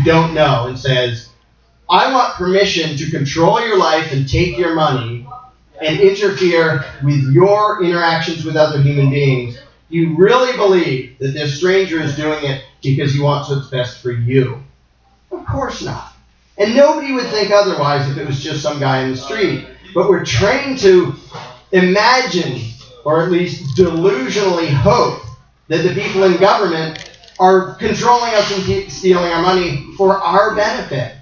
don't know and says, I want permission to control your life and take your money and interfere with your interactions with other human beings, do you really believe that this stranger is doing it because he wants what's best for you? Of course not. And nobody would think otherwise if it was just some guy in the street. But we're trained to imagine, or at least delusionally hope, that the people in government are controlling us and stealing our money for our benefit.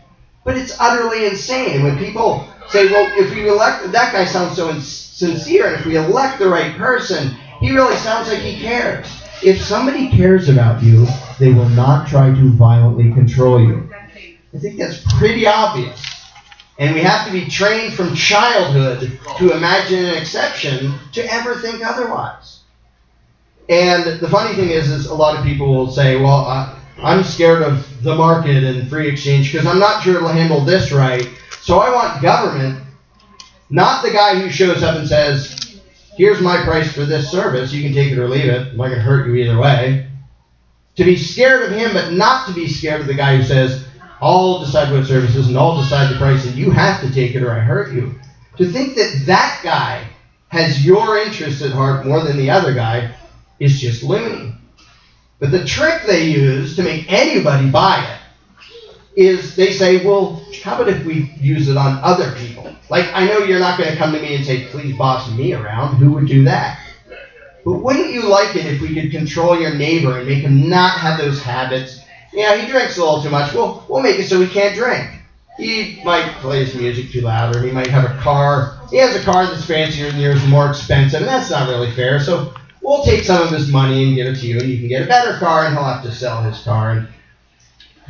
But it's utterly insane. And when people say, well, if we elect, that guy sounds so sincere, and if we elect the right person, he really sounds like he cares. If somebody cares about you, they will not try to violently control you. I think that's pretty obvious. And we have to be trained from childhood to imagine an exception to ever think otherwise. And the funny thing is a lot of people will say, well, I'm scared of the market and free exchange because I'm not sure it'll handle this right. So I want government, not the guy who shows up and says, here's my price for this service. You can take it or leave it. I'm not going to hurt you either way. To be scared of him, but not to be scared of the guy who says, I'll decide what service is and I'll decide the price and you have to take it or I hurt you. To think that that guy has your interest at heart more than the other guy is just loony. But the trick they use to make anybody buy it is they say, well, how about if we use it on other people? Like, I know you're not going to come to me and say, please boss me around. Who would do that? But wouldn't you like it if we could control your neighbor and make him not have those habits? Yeah, he drinks a little too much. Well, we'll make it so he can't drink. He might play his music too loud, or he might have a car. He has a car that's fancier than yours and more expensive, and that's not really fair. So we'll take some of his money and give it to you, and you can get a better car, and he'll have to sell his car. And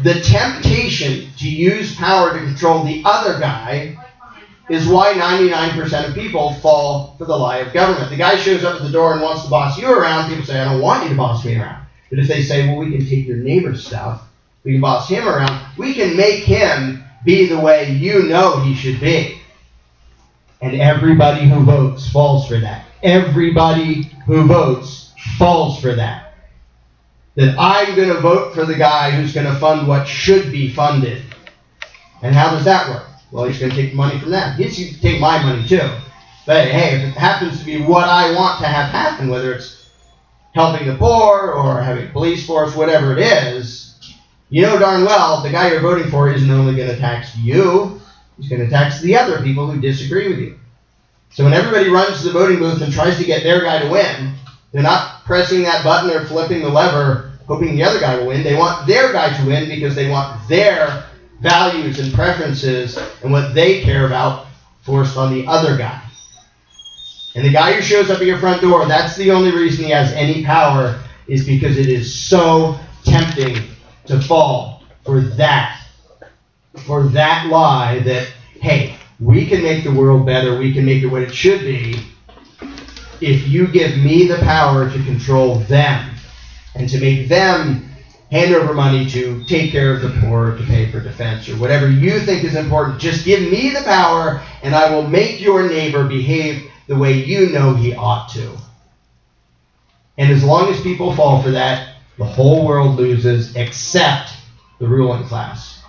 the temptation to use power to control the other guy is why 99% of people fall for the lie of government. The guy shows up at the door and wants to boss you around. People say, I don't want you to boss me around. But if they say, well, we can take your neighbor's stuff, we can boss him around, we can make him be the way you know he should be. And everybody who votes falls for that. Everybody who votes falls for that. That I'm going to vote for the guy who's going to fund what should be funded. And how does that work? Well, he's going to take the money from them. He's going to take my money too. But hey, if it happens to be what I want to have happen, whether it's helping the poor or having a police force, whatever it is, you know darn well the guy you're voting for isn't only going to tax you, he's going to tax the other people who disagree with you. So when everybody runs to the voting booth and tries to get their guy to win, they're not pressing that button or flipping the lever hoping the other guy will win. They want their guy to win because they want their values and preferences and what they care about forced on the other guy. And the guy who shows up at your front door, that's the only reason he has any power, is because it is so tempting to fall for that lie that, hey, we can make the world better, we can make it what it should be, if you give me the power to control them and to make them hand over money to take care of the poor, to pay for defense, or whatever you think is important. Just give me the power, and I will make your neighbor behave the way you know he ought to. And as long as people fall for that, the whole world loses except the ruling class.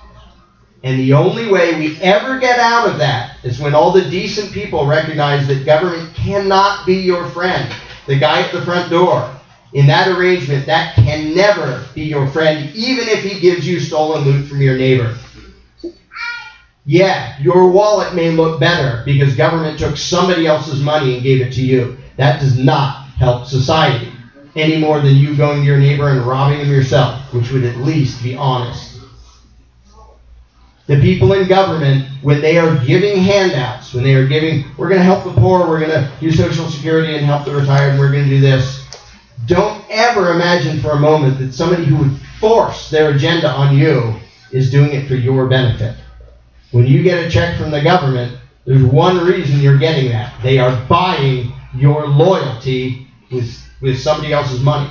And the only way we ever get out of that is when all the decent people recognize that government cannot be your friend. The guy at the front door, in that arrangement, that can never be your friend, even if he gives you stolen loot from your neighbor. Yeah, your wallet may look better because government took somebody else's money and gave it to you. That does not help society any more than you going to your neighbor and robbing them yourself, which would at least be honest. The people in government, when they are giving handouts, when they are giving, we're going to help the poor, we're going to do Social Security and help the retired, and we're going to do this, don't ever imagine for a moment that somebody who would force their agenda on you is doing it for your benefit. When you get a check from the government, there's one reason you're getting that. They are buying your loyalty with somebody else's money.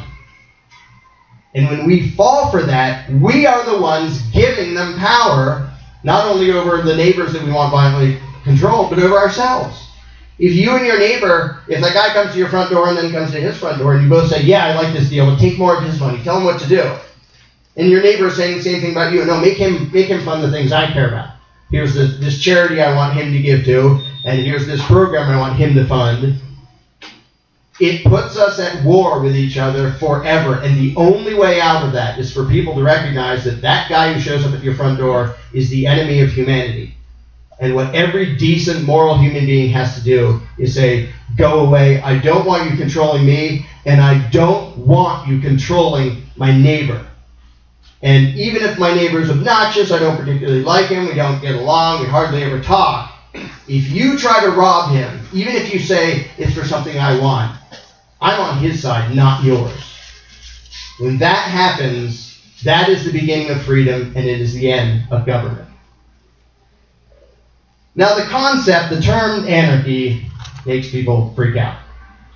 And when we fall for that, we are the ones giving them power, not only over the neighbors that we want violently controlled, but over ourselves. If you and your neighbor, if that guy comes to your front door and then comes to his front door, and you both say, yeah, I like this deal, but take more of his money, tell him what to do. And your neighbor is saying the same thing about you. No, make him fund the things I care about. Here's this charity I want him to give to, and here's this program I want him to fund. It puts us at war with each other forever, and the only way out of that is for people to recognize that that guy who shows up at your front door is the enemy of humanity. And what every decent, moral human being has to do is say, go away, I don't want you controlling me, and I don't want you controlling my neighbor. And even if my neighbor is obnoxious, I don't particularly like him, we don't get along, we hardly ever talk, if you try to rob him, even if you say it's for something I want, I'm on his side, not yours. When that happens, that is the beginning of freedom, and it is the end of government. Now the term anarchy makes people freak out.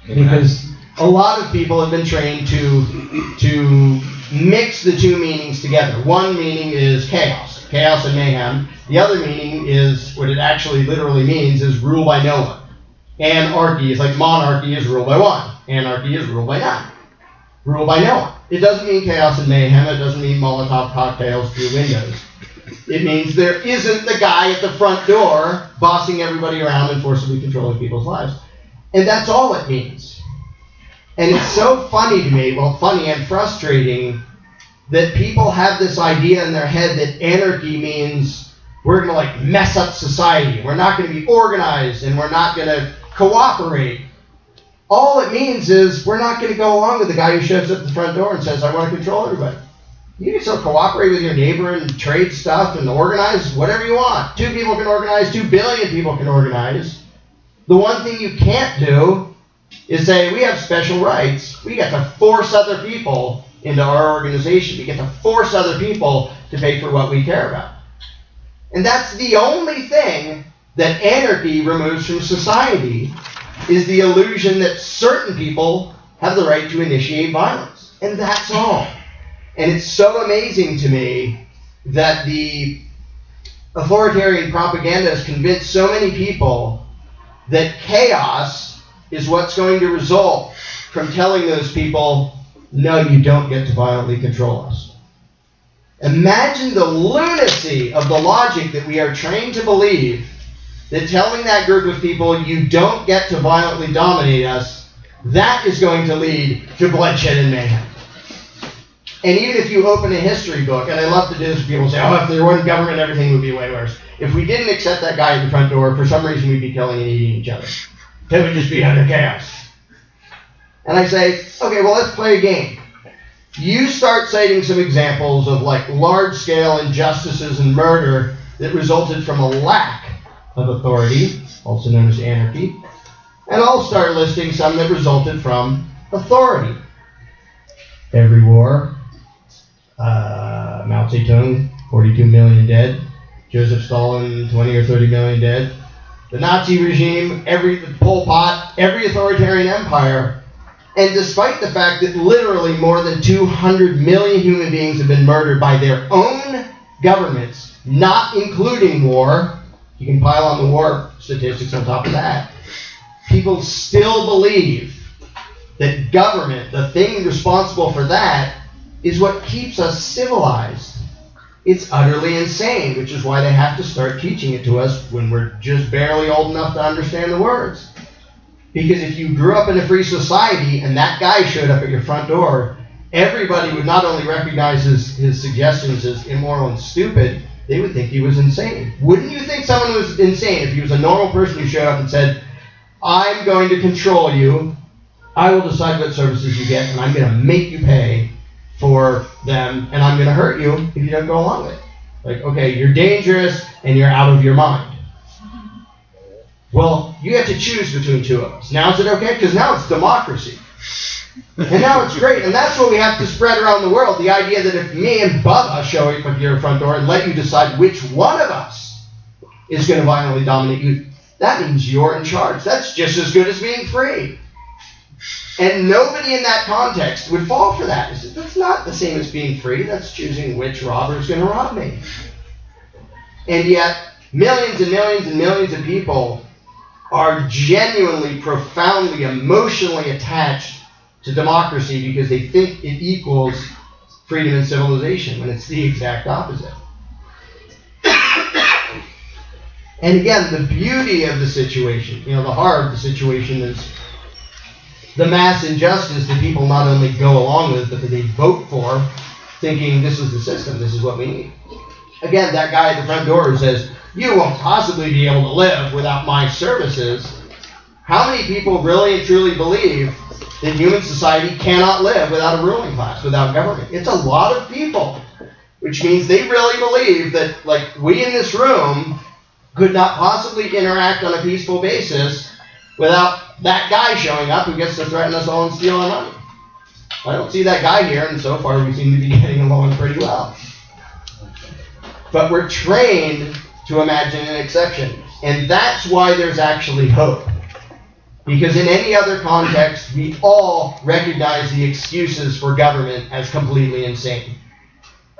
Because a lot of people have been trained to mix the two meanings together. One meaning is chaos and mayhem. The other meaning is, what it actually literally means, is rule by no one. Anarchy is like monarchy is rule by one. Anarchy is rule by none. Rule by no one. It doesn't mean chaos and mayhem. It doesn't mean Molotov cocktails through windows. It means there isn't the guy at the front door bossing everybody around and forcibly controlling people's lives. And that's all it means. And it's so funny to me, well, funny and frustrating, that people have this idea in their head that anarchy means we're going to mess up society. We're not going to be organized and we're not going to cooperate. All it means is we're not going to go along with the guy who shows up at the front door and says, I want to control everybody. You can still cooperate with your neighbor and trade stuff and organize whatever you want. 2 people can organize, 2 billion people can organize. The one thing you can't do is say, we have special rights. We get to force other people into our organization. We get to force other people to pay for what we care about. And that's the only thing that anarchy removes from society, is the illusion that certain people have the right to initiate violence. And that's all. And it's so amazing to me that the authoritarian propaganda has convinced so many people that chaos is what's going to result from telling those people, no, you don't get to violently control us. Imagine the lunacy of the logic that we are trained to believe, that telling that group of people, you don't get to violently dominate us, that is going to lead to bloodshed and mayhem. And even if you open a history book, and I love to do this, people say, oh, if there weren't government, everything would be way worse. If we didn't accept that guy at the front door, for some reason we'd be killing and eating each other. It would just be utter chaos. And I say, okay, well, let's play a game. You start citing some examples of large-scale injustices and murder that resulted from a lack of authority, also known as anarchy, and I'll start listing some that resulted from authority. Every war, Mao Zedong, 42 million dead, Joseph Stalin, 20 or 30 million dead, the Nazi regime, Pol Pot, every authoritarian empire. And despite the fact that literally more than 200 million human beings have been murdered by their own governments, not including war, you can pile on the war statistics on top of that, people still believe that government, the thing responsible for that, is what keeps us civilized. It's utterly insane, which is why they have to start teaching it to us when we're just barely old enough to understand the words. Because if you grew up in a free society and that guy showed up at your front door, everybody would not only recognize his suggestions as immoral and stupid, they would think he was insane. Wouldn't you think someone was insane if he was a normal person who showed up and said, I'm going to control you, I will decide what services you get, and I'm going to make you pay for them, and I'm going to hurt you if you don't go along with it. Okay, you're dangerous and you're out of your mind. Well, you have to choose between two of us. Now is it okay? Because now it's democracy. And now it's great. And that's what we have to spread around the world. The idea that if me and Bubba show up at your front door and let you decide which one of us is going to violently dominate you, that means you're in charge. That's just as good as being free. And nobody in that context would fall for that. That's not the same as being free. That's choosing which robber is going to rob me. And yet, millions and millions and millions of people are genuinely, profoundly, emotionally attached to democracy because they think it equals freedom and civilization, when it's the exact opposite. And again, the beauty of the situation, the horror of the situation is the mass injustice that people not only go along with, but that they vote for, thinking this is the system, this is what we need. Again, that guy at the front door who says, you won't possibly be able to live without my services. How many people really and truly believe that human society cannot live without a ruling class, without government? It's a lot of people, which means they really believe that, like, we in this room could not possibly interact on a peaceful basis without that guy showing up who gets to threaten us all and steal our money. I don't see that guy here, and so far we seem to be getting along pretty well. But we're trained to imagine an exception. And that's why there's actually hope. Because in any other context, we all recognize the excuses for government as completely insane.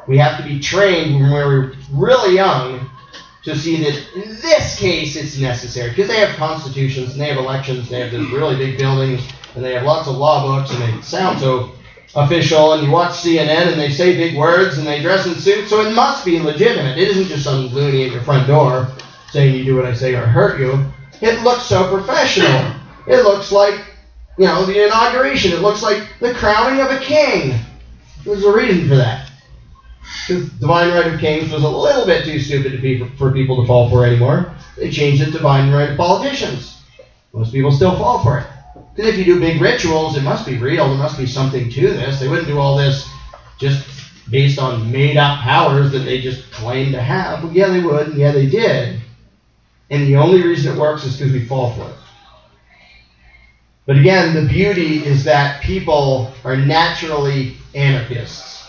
We have to be trained when we're really young to see that in this case it's necessary. Because they have constitutions, and they have elections, they have these really big buildings, and they have lots of law books, and they sound so official, and you watch CNN and they say big words and they dress in suits, so it must be legitimate. It isn't just some loony at your front door saying you do what I say or I hurt you. It looks so professional. It looks like, the inauguration. It looks like the crowning of a king. There's a reason for that. Because divine right of kings was a little bit too stupid for people to fall for anymore. They changed it to divine right of politicians. Most people still fall for it. Because if you do big rituals, it must be real. There must be something to this. They wouldn't do all this just based on made-up powers that they just claim to have. Well, yeah, they would, and yeah, they did. And the only reason it works is because we fall for it. But again, the beauty is that people are naturally anarchists.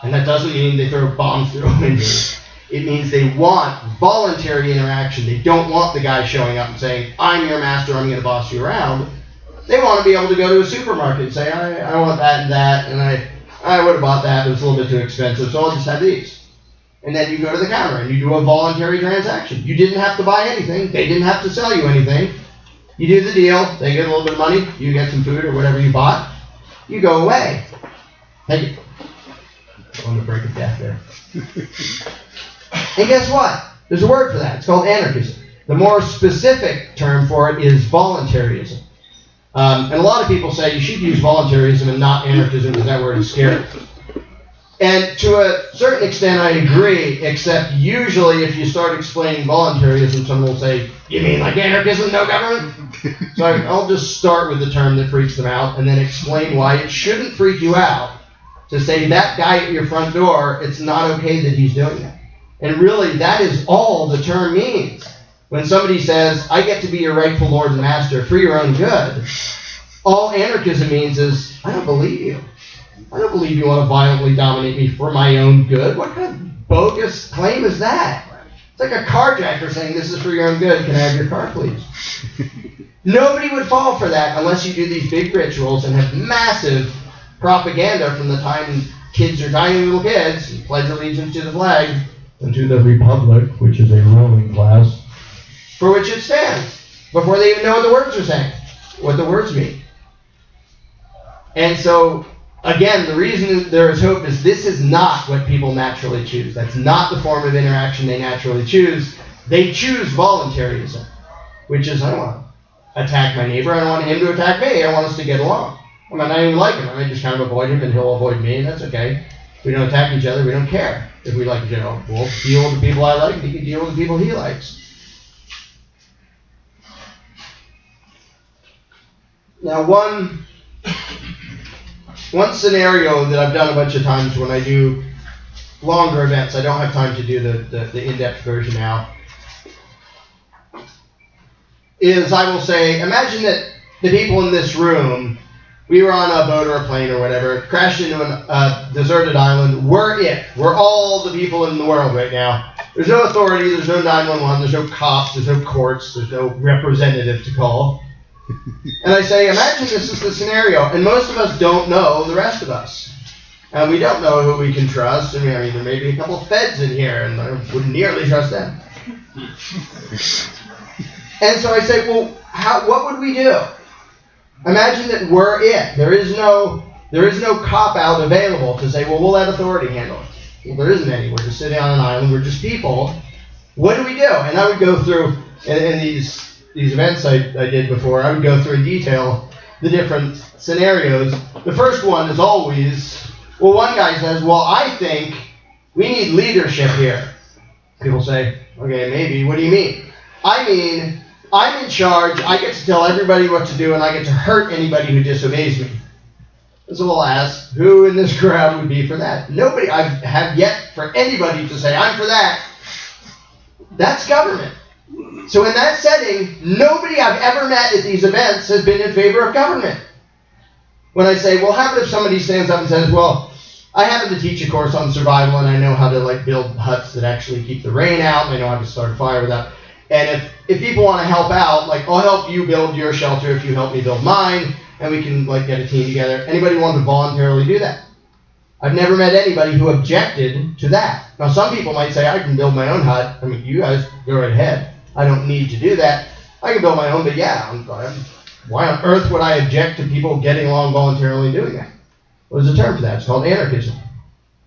And that doesn't mean they throw bombs through windows. It means they want voluntary interaction. They don't want the guy showing up and saying, I'm your master, I'm going to boss you around. They want to be able to go to a supermarket and say, I want that and that, and I would have bought that, but it's a little bit too expensive, so I'll just have these. And then you go to the counter and you do a voluntary transaction. You didn't have to buy anything. They didn't have to sell you anything. You do the deal. They get a little bit of money. You get some food or whatever you bought. You go away. Thank you. On the break of death there. And guess what? There's a word for that. It's called anarchism. The more specific term for it is voluntarism. And a lot of people say you should use voluntarism and not anarchism because that word is scary. And to a certain extent I agree, except usually if you start explaining voluntarism, someone will say, you mean like anarchism, no government? So I'll just start with the term that freaks them out and then explain why it shouldn't freak you out to say that guy at your front door, it's not okay that he's doing that. And really, that is all the term means. When somebody says, I get to be your rightful Lord and Master for your own good, all anarchism means is, I don't believe you. I don't believe you want to violently dominate me for my own good. What kind of bogus claim is that? It's like a carjacker saying, this is for your own good. Can I have your car, please? Nobody would fall for that unless you do these big rituals and have massive propaganda from the time kids are tiny little kids and pledge allegiance to the flag and to the republic, which is a ruling class, for which it stands, before they even know what the words are saying, what the words mean. And so, again, the reason there is hope is this is not what people naturally choose. That's not the form of interaction they naturally choose. They choose voluntarism, which is, I don't want to attack my neighbor. I don't want him to attack me. I want us to get along. I might not even like him. I might just kind of avoid him and he'll avoid me, and that's okay. We don't attack each other. We don't care. If we like, we'll deal with the people I like, and he can deal with the people he likes. Now, one scenario that I've done a bunch of times when I do longer events, I don't have time to do the in-depth version now, is I will say, imagine that the people in this room, we were on a boat or a plane or whatever, crashed into a deserted island. We're it. We're all the people in the world right now. There's no authority. There's no 911. There's no cops. There's no courts. There's no representative to call. And I say, imagine this is the scenario. And most of us don't know the rest of us. And we don't know who we can trust. I mean, there may be a couple of feds in here, and I wouldn't nearly trust them. And so I say, well, what would we do? Imagine that we're it. There is no There is no cop-out available to say, well, we'll let authority handle it. Well, there isn't any. We're just sitting on an island. We're just people. What do we do? And I would go through, in these events I did before, I would go through in detail the different scenarios. The first one is always, well, one guy says, well, I think we need leadership here. People say, okay, maybe. What do you mean? I mean, I'm in charge. I get to tell everybody what to do, and I get to hurt anybody who disobeys me. So we'll ask, who in this crowd would be for that? Nobody. I have yet for anybody to say, I'm for that. That's government. So in that setting, nobody I've ever met at these events has been in favor of government. When I say, well, how about if somebody stands up and says, well, I happen to teach a course on survival, and I know how to build huts that actually keep the rain out, and I know how to start a fire without. And if people want to help out, I'll help you build your shelter if you help me build mine, and we can get a team together. Anybody want to voluntarily do that? I've never met anybody who objected to that. Now, some people might say, I can build my own hut. I mean, you guys go right ahead. I don't need to do that. I can build my own, but yeah, why on earth would I object to people getting along voluntarily doing that? Well, there's a term for that. It's called anarchism,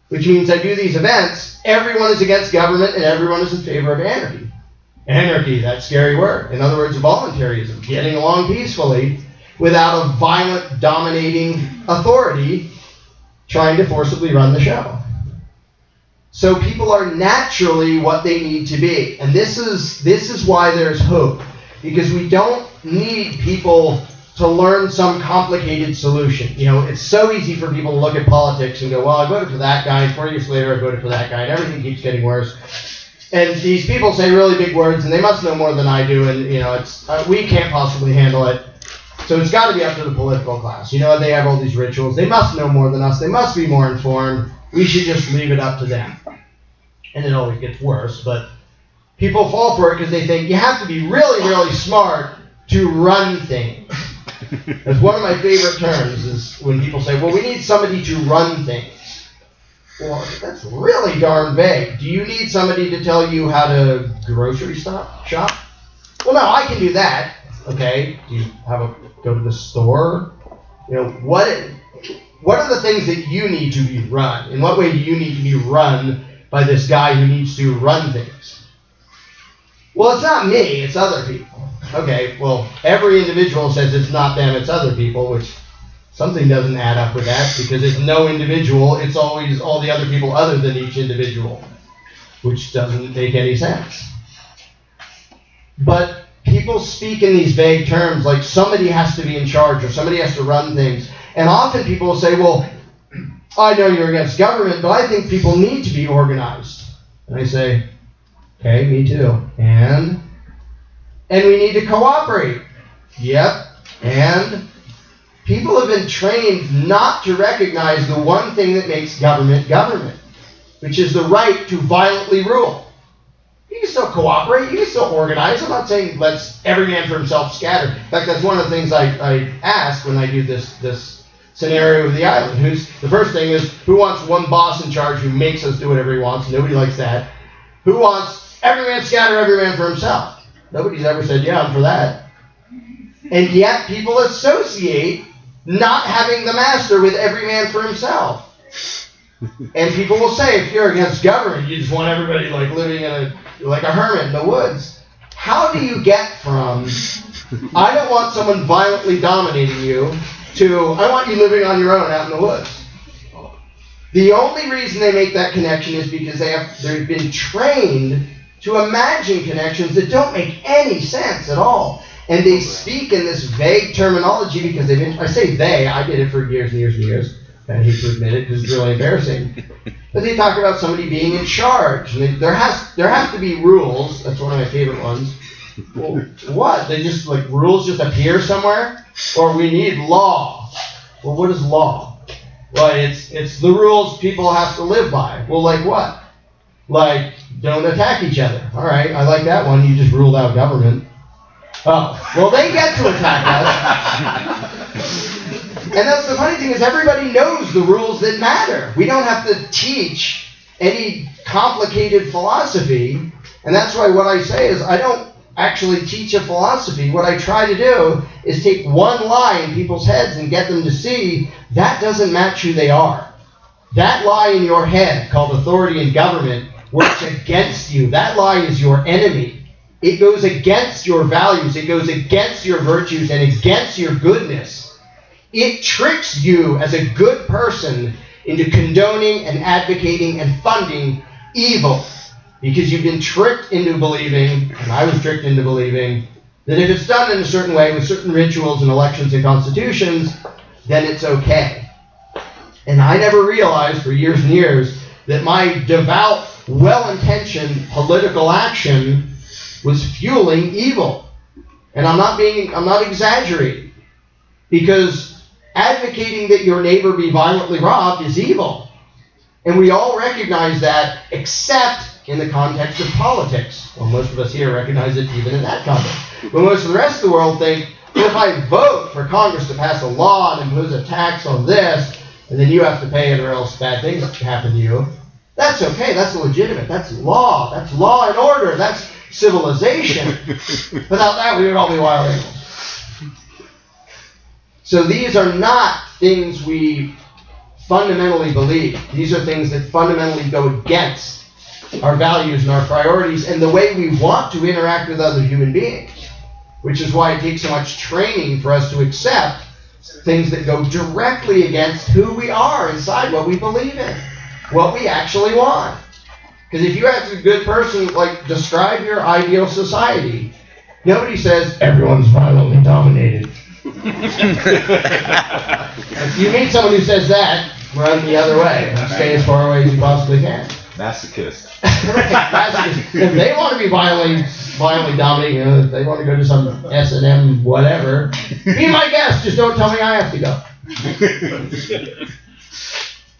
which means I do these events, everyone is against government, and everyone is in favor of anarchy. Anarchy, that scary word. In other words, voluntarism, getting along peacefully without a violent, dominating authority trying to forcibly run the show. So people are naturally what they need to be. And this is why there's hope. Because we don't need people to learn some complicated solution. It's so easy for people to look at politics and go, well, I voted for that guy, and 4 years later I voted for that guy, and everything keeps getting worse. And these people say really big words, and they must know more than I do, and we can't possibly handle it. So it's got to be up to the political class. They have all these rituals. They must know more than us. They must be more informed. We should just leave it up to them. And it always gets worse, but people fall for it because they think you have to be really, really smart to run things. That's one of my favorite terms is when people say, well, we need somebody to run things. Well, that's really darn vague. Do you need somebody to tell you how to grocery shop? Well, no, I can do that. Okay. Do you go to the store? What are the things that you need to be run? In what way do you need to be run by this guy who needs to run things? Well, it's not me, it's other people. Okay, well, every individual says it's not them, it's other people, which something doesn't add up with that, because it's no individual, it's always all the other people other than each individual, which doesn't make any sense. But people speak in these vague terms like somebody has to be in charge or somebody has to run things. And often people will say, well, I know you're against government, but I think people need to be organized. And I say, okay, me too. And we need to cooperate. Yep. And people have been trained not to recognize the one thing that makes government government, which is the right to violently rule. You can still cooperate. You can still organize. I'm not saying let's every man for himself scatter. In fact, that's one of the things I ask when I do this scenario of the island. The first thing is, who wants one boss in charge who makes us do whatever he wants? Nobody likes that. Who wants every man scatter, every man for himself? Nobody's ever said, yeah, I'm for that. And yet people associate not having the master with every man for himself. And people will say, if you're against government, you just want everybody living in like a hermit in the woods. How do you get from, I don't want someone violently dominating you, to, I want you living on your own out in the woods? The only reason they make that connection is because they've been trained to imagine connections that don't make any sense at all. And they speak in this vague terminology because I say they, I did it for years and years and years. I hate to admit it because it's really embarrassing. But they talk about somebody being in charge. And there has to be rules. That's one of my favorite ones. Well, what? They just, rules just appear somewhere? Or we need law. Well, what is law? Well, it's the rules people have to live by. Well, like what? Don't attack each other. All right, I like that one. You just ruled out government. Oh, well, they get to attack us. And that's the funny thing is everybody knows the rules that matter. We don't have to teach any complicated philosophy. And that's why what I say is I actually teach a philosophy. What I try to do is take one lie in people's heads and get them to see that doesn't match who they are. That lie in your head, called authority and government, works against you. That lie is your enemy. It goes against your values. It goes against your virtues and against your goodness. It tricks you as a good person into condoning and advocating and funding evil. Because you've been tricked into believing, and I was tricked into believing, that if it's done in a certain way with certain rituals and elections and constitutions, then it's okay. And I never realized for years and years that my devout, well-intentioned political action was fueling evil. And I'm not exaggerating. Because advocating that your neighbor be violently robbed is evil. And we all recognize that, except in the context of politics. Well, most of us here recognize it even in that context. But most of the rest of the world think, well, if I vote for Congress to pass a law and impose a tax on this, and then you have to pay it or else bad things happen to you, that's okay, that's legitimate, that's law and order, that's civilization. Without that, we would all be wild animals. So these are not things we fundamentally believe. These are things that fundamentally go against our values and our priorities and the way we want to interact with other human beings, which is why it takes so much training for us to accept things that go directly against who we are inside, what we believe in, what we actually want. Because if you ask a good person, like, describe your ideal society, nobody says everyone's violently dominated. If you meet someone who says that, run the other way and stay as far away as you possibly can. Masochist. Masochist. If they want to be violently dominating, if they want to go to some S&M whatever, be my guest. Just don't tell me I have to go.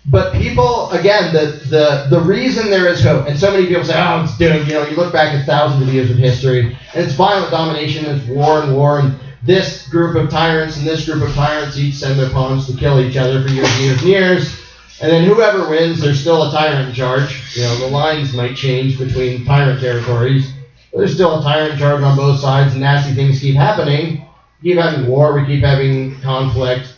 But people, again, the reason there is hope, and so many people say, oh, it's doomed. You look back at thousands of years of history, and it's violent domination, and it's war, and this group of tyrants and this group of tyrants each send their opponents to kill each other for years and years and years. And then whoever wins, there's still a tyrant in charge. The lines might change between tyrant territories, but there's still a tyrant in charge on both sides, and nasty things keep happening. We keep having war, we keep having conflict.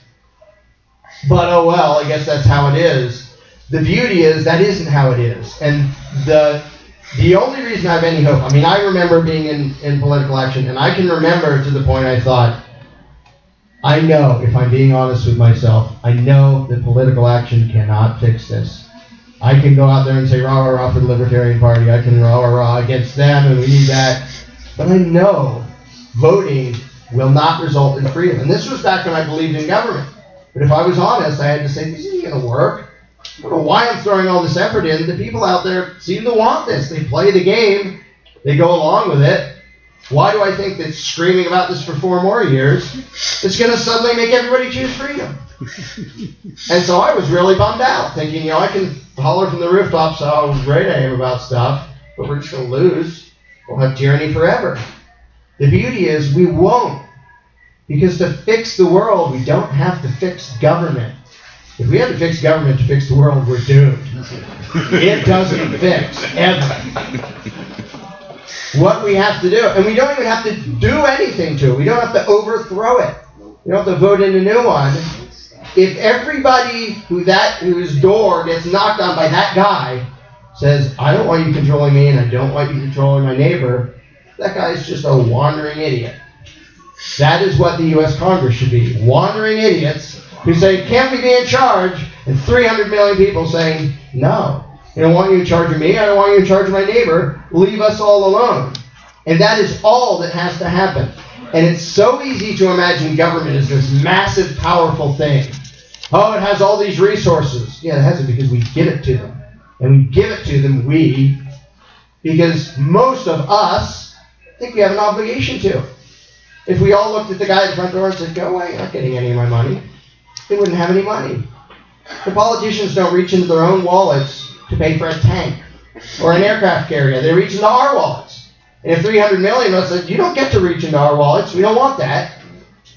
But oh well, I guess that's how it is. The beauty is that isn't how it is. And the only reason I have any hope, I remember being in political action, and I can remember to the point I thought, I know, if I'm being honest with myself, I know that political action cannot fix this. I can go out there and say rah, rah, rah for the Libertarian Party. I can rah, rah, rah against them, and we need that. But I know voting will not result in freedom. And this was back when I believed in government. But if I was honest, I had to say, this isn't going to work. I don't know why I'm throwing all this effort in. The people out there seem to want this. They play the game. They go along with it. Why do I think that screaming about this for 4 more years is going to suddenly make everybody choose freedom? And so I was really bummed out, thinking, I can holler from the rooftops how great I am about stuff, but we're just going to lose. We'll have tyranny forever. The beauty is we won't. Because to fix the world, we don't have to fix government. If we had to fix government to fix the world, we're doomed. It doesn't fix, ever. What we have to do, and we don't even have to do anything to it. We don't have to overthrow it. We don't have to vote in a new one. If everybody whose door gets knocked on by that guy says, I don't want you controlling me and I don't want you controlling my neighbor, that guy's just a wandering idiot. That is what the U.S. Congress should be. Wandering idiots who say, can't we be in charge? And 300 million people saying, no. I don't want you in charge of me. I don't want you in charge of my neighbor. Leave us all alone. And that is all that has to happen. And it's so easy to imagine government as this massive, powerful thing. Oh, it has all these resources. Yeah, it has it because we give it to them. And we give it to them, because most of us think we have an obligation to. If we all looked at the guy at the front door and said, go away, you're not getting any of my money, they wouldn't have any money. The politicians don't reach into their own wallets to pay for a tank or an aircraft carrier. They reach into our wallets. And if 300 million of us said, you don't get to reach into our wallets, we don't want that,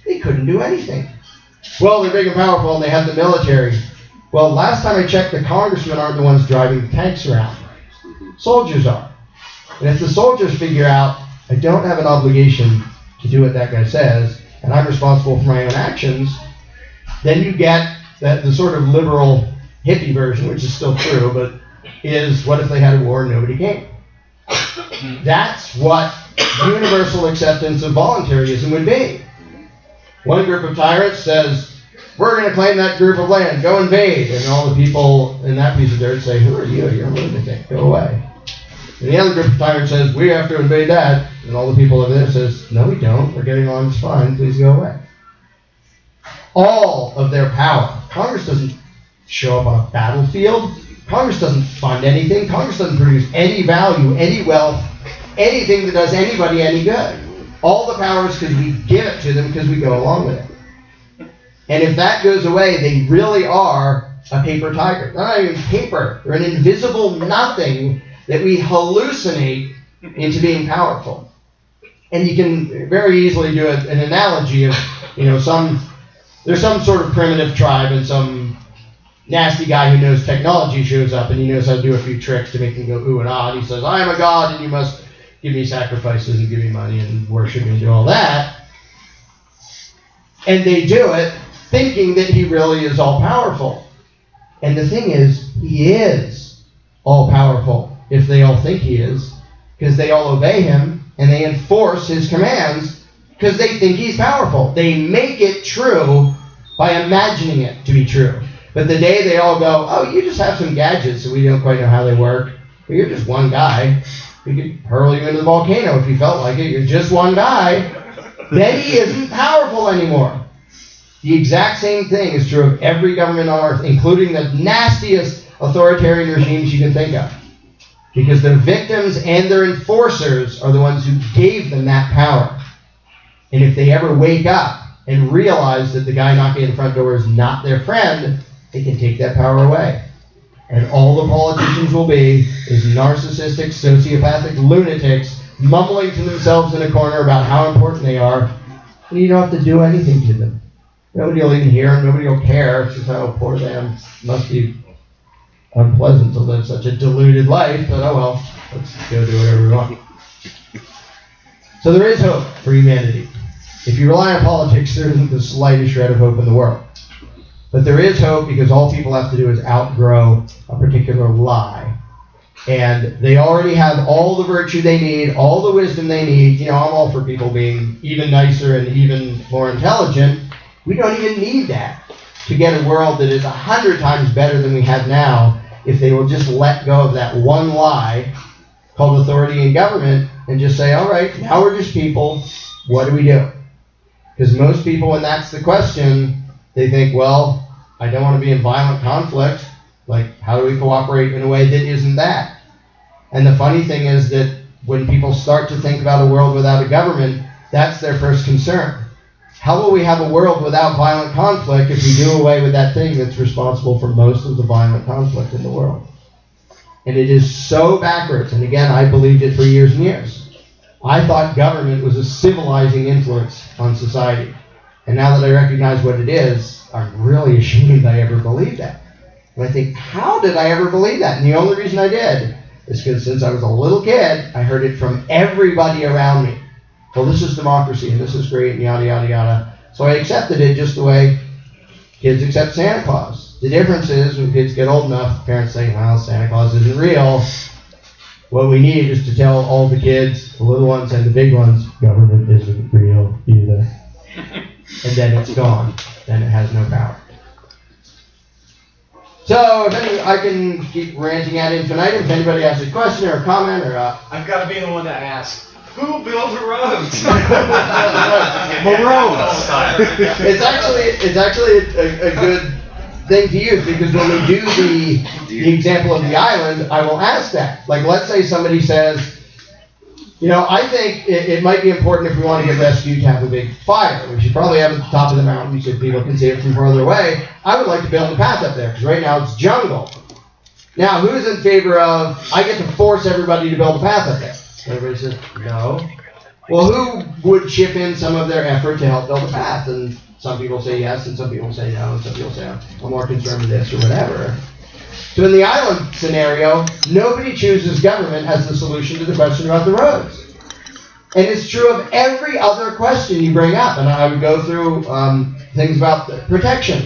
they couldn't do anything. Well, they're big and powerful and they have the military. Well, last time I checked, the congressmen aren't the ones driving the tanks around. Soldiers are. And if the soldiers figure out I don't have an obligation to do what that guy says, and I'm responsible for my own actions, then you get that the sort of liberal hippie version, which is still true, but is what if they had a war and nobody came? That's what universal acceptance of voluntarism would be. One group of tyrants says, we're going to claim that group of land, go invade. And all the people in that piece of dirt say, who are you? You're a lunatic, go away. And the other group of tyrants says, we have to invade that. And all the people over there says, no we don't, we're getting along just fine, please go away. All of their power. Congress doesn't show up on a battlefield. Congress doesn't fund anything. Congress doesn't produce any value, any wealth, anything that does anybody any good. All the power is because we give it to them because we go along with it. And if that goes away, they really are a paper tiger. They're not even paper. They're an invisible nothing that we hallucinate into being powerful. And you can very easily do an analogy of, there's some sort of primitive tribe and some nasty guy who knows technology shows up and he knows how to do a few tricks to make them go ooh and ah. And he says, I am a god and you must give me sacrifices and give me money and worship me and do all that. And they do it thinking that he really is all-powerful. And the thing is, he is all-powerful if they all think he is, because they all obey him and they enforce his commands because they think he's powerful. They make it true by imagining it to be true. But the day they all go, oh, you just have some gadgets and we don't quite know how they work, but you're just one guy. We could hurl you into the volcano if you felt like it. You're just one guy. Then he isn't powerful anymore. The exact same thing is true of every government on earth, including the nastiest authoritarian regimes you can think of. Because their victims and their enforcers are the ones who gave them that power. And if they ever wake up and realize that the guy knocking at the front door is not their friend, they can take that power away. And all the politicians will be is narcissistic, sociopathic lunatics mumbling to themselves in a corner about how important they are. And you don't have to do anything to them. Nobody will even hear them. Nobody will care. It's just, oh, poor them. Must be unpleasant to live such a deluded life. But oh well, let's go do whatever we want. So there is hope for humanity. If you rely on politics, there isn't the slightest shred of hope in the world. But there is hope because all people have to do is outgrow a particular lie. And they already have all the virtue they need, all the wisdom they need. I'm all for people being even nicer and even more intelligent. We don't even need that to get a world that is 100 times better than we have now if they will just let go of that one lie called authority in government and just say, all right, now we're just people. What do we do? Because most people, when that's the question, they think, well, I don't want to be in violent conflict. Like, how do we cooperate in a way that isn't that? And the funny thing is that when people start to think about a world without a government, that's their first concern. How will we have a world without violent conflict if we do away with that thing that's responsible for most of the violent conflict in the world? And it is so backwards. And again, I believed it for years and years. I thought government was a civilizing influence on society. And now that I recognize what it is, I'm really ashamed I ever believed that. And I think, how did I ever believe that? And the only reason I did is because since I was a little kid, I heard it from everybody around me. Well, this is democracy, and this is great, and yada, yada, yada. So I accepted it just the way kids accept Santa Claus. The difference is, when kids get old enough, parents say, well, Santa Claus isn't real. What we need is to tell all the kids, the little ones and the big ones, government isn't real either. And then it's gone. Then it has no power. So, I can keep ranting ad infinitum. If anybody has a question or a comment or I've got to be the one to ask. Who built the roads? It's actually a good thing to use, because when we do the example of the island, I will ask that. Like, let's say somebody says, I think it might be important if we want to get rescued to have a big fire. We should probably have it at the top of the mountain so people can see it from further away. I would like to build a path up there, because right now it's jungle. Now, who's in favor of, I get to force everybody to build a path up there? Everybody says, no. Well, who would chip in some of their effort to help build a path? And some people say yes, and some people say no, and some people say, I'm more concerned with this or whatever. So in the island scenario, nobody chooses government as the solution to the question about the roads. And it's true of every other question you bring up. And I would go through things about protection.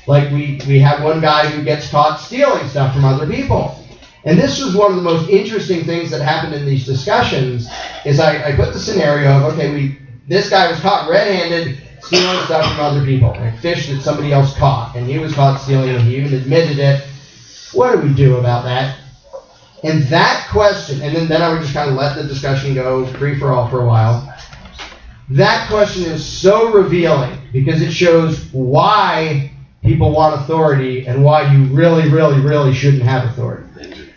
Like we have one guy who gets caught stealing stuff from other people. And this was one of the most interesting things that happened in these discussions, is I put the scenario of, okay, this guy was caught red-handed stealing stuff from other people, and fish that somebody else caught, and he was caught stealing and he even admitted it. What do we do about that? And that question, and then I would just kind of let the discussion go free-for-all for a while. That question is so revealing because it shows why people want authority and why you really, really, really shouldn't have authority.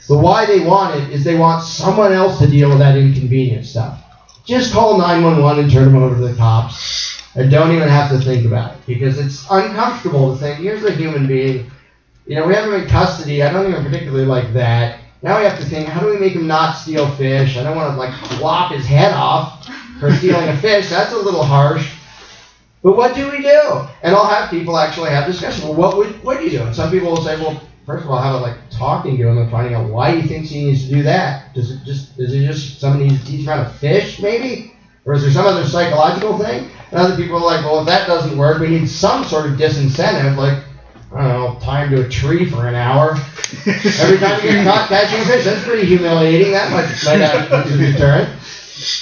The why they want it is they want someone else to deal with that inconvenient stuff. Just call 911 and turn them over to the cops. And don't even have to think about it, because it's uncomfortable to think, here's a human being. We have him in custody. I don't even particularly like that. Now we have to think, how do we make him not steal fish? I don't want to lop his head off for stealing a fish. That's a little harsh. But what do we do? And I'll have people actually have discussion. Well, what do you do? And some people will say, well, first of all, how about talking to him and finding out why he thinks he needs to do that? Is it just somebody he's trying to fish, maybe? Or is there some other psychological thing? And other people are like, well, if that doesn't work, we need some sort of disincentive, like, I don't know, tie him to a tree for an hour. Every time you get caught catching a fish, that's pretty humiliating. That might act as a deterrent.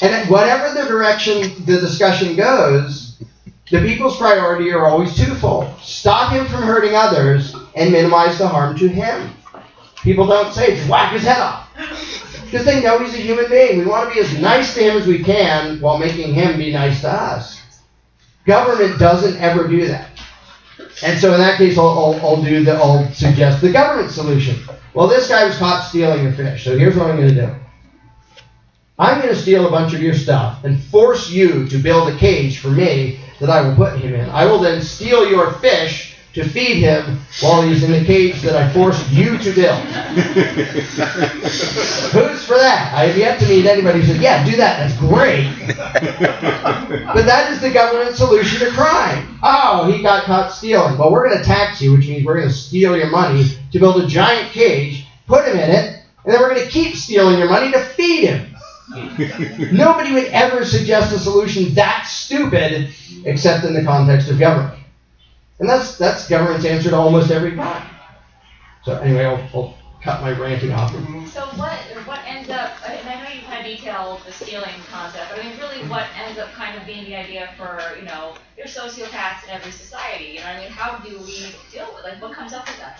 And whatever the direction the discussion goes, the people's priority are always twofold. Stop him from hurting others and minimize the harm to him. People don't say, just whack his head off. Because they know he's a human being. We want to be as nice to him as we can while making him be nice to us. Government doesn't ever do that. And so in that case, I'll suggest the government solution. Well, this guy was caught stealing a fish, so here's what I'm going to do. I'm going to steal a bunch of your stuff and force you to build a cage for me that I will put him in. I will then steal your fish to feed him while he's in the cage that I forced you to build. Who's for that? I have yet to meet anybody who said, yeah, do that. That's great. But that is the government solution to crime. Oh, he got caught stealing. Well, we're going to tax you, which means we're going to steal your money to build a giant cage, put him in it, and then we're going to keep stealing your money to feed him. Nobody would ever suggest a solution that stupid except in the context of government. And that's government's answer to almost every crime. So anyway, I'll cut my ranting off. So what ends up, and I know you kind of detailed the stealing concept, but I mean really what ends up kind of being the idea for, there's sociopaths in every society, how do we deal with, what comes up with that?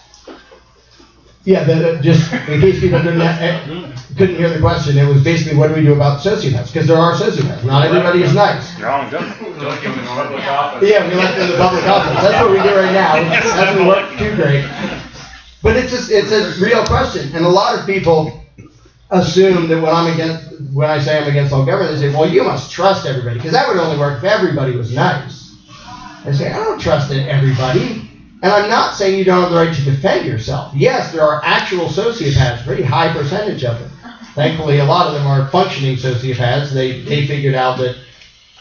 Yeah, just in case people couldn't hear the question, it was basically what do we do about sociopaths? Because there are sociopaths. Not everybody is nice. Don't give them in the public office. Yeah, we elect them in the public office. That's what we do right now. That doesn't work too great. But it's a real question. And a lot of people assume that when I say I'm against all government, they say, well, you must trust everybody. Because that would only work if everybody was nice. I say, I don't trust everybody. And I'm not saying you don't have the right to defend yourself. Yes, there are actual sociopaths, pretty high percentage of them. Thankfully, a lot of them are functioning sociopaths. They figured out that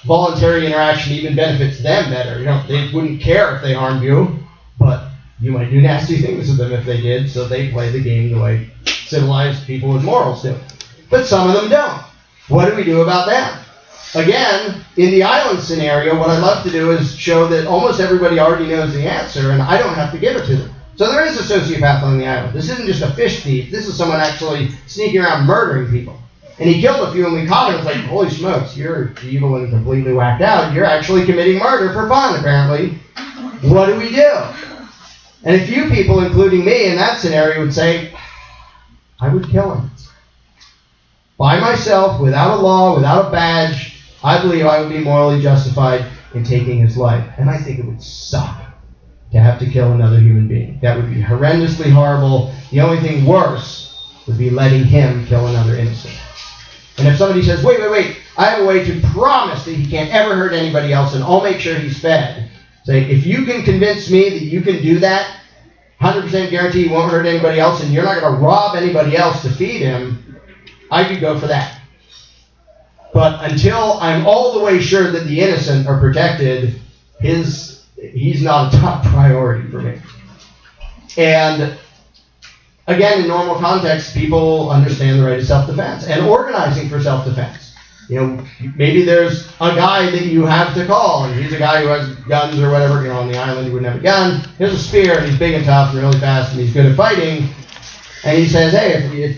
voluntary interaction even benefits them better. They wouldn't care if they harmed you, but you might do nasty things to them if they did, so they play the game the way civilized people with morals do. But some of them don't. What do we do about that? Again, in the island scenario, what I'd love to do is show that almost everybody already knows the answer, and I don't have to give it to them. So there is a sociopath on the island. This isn't just a fish thief. This is someone actually sneaking around murdering people. And he killed a few, and we caught him. It's like, holy smokes, you're evil and completely whacked out. You're actually committing murder for fun, apparently. What do we do? And a few people, including me in that scenario, would say, I would kill him. By myself, without a law, without a badge, I believe I would be morally justified in taking his life. And I think it would suck to have to kill another human being. That would be horrendously horrible. The only thing worse would be letting him kill another innocent. And if somebody says, wait, I have a way to promise that he can't ever hurt anybody else and I'll make sure he's fed. Say, if you can convince me that you can do that, 100% guarantee he won't hurt anybody else and you're not going to rob anybody else to feed him, I could go for that. But until I'm all the way sure that the innocent are protected, he's not a top priority for me. And again, in normal context, people understand the right of self-defense and organizing for self-defense. maybe there's a guy that you have to call, and he's a guy who has guns or whatever. On the island he wouldn't have a gun. He has a spear, and he's big and tough and really fast, and he's good at fighting. And he says, hey,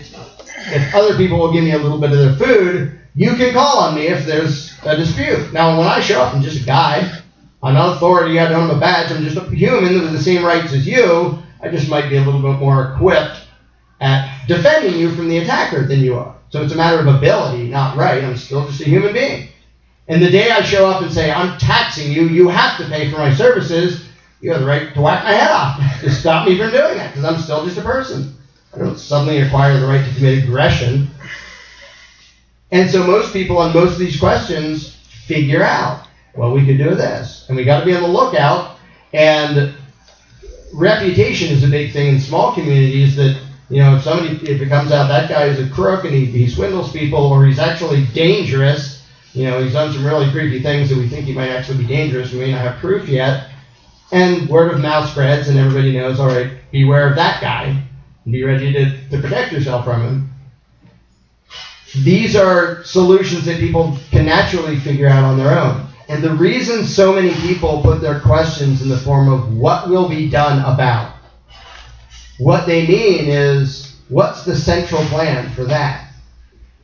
if other people will give me a little bit of their food, you can call on me if there's a dispute. Now, when I show up, I'm just a guy. I'm not authority. I don't have a badge. I'm just a human with the same rights as you. I just might be a little bit more equipped at defending you from the attacker than you are. So it's a matter of ability, not right. I'm still just a human being. And the day I show up and say, I'm taxing you, you have to pay for my services, you have the right to whack my head off to stop me from doing that, because I'm still just a person. I don't suddenly acquire the right to commit aggression. And so most people on most of these questions figure out, well, we could do this. And we got to be on the lookout. And reputation is a big thing in small communities that, if it comes out that guy is a crook and he swindles people, or he's actually dangerous, he's done some really creepy things that we think he might actually be dangerous. We may not have proof yet. And word of mouth spreads and everybody knows, all right, beware of that guy. Be ready to protect yourself from him. These are solutions that people can naturally figure out on their own. And the reason so many people put their questions in the form of what will be done about, what they mean is, what's the central plan for that?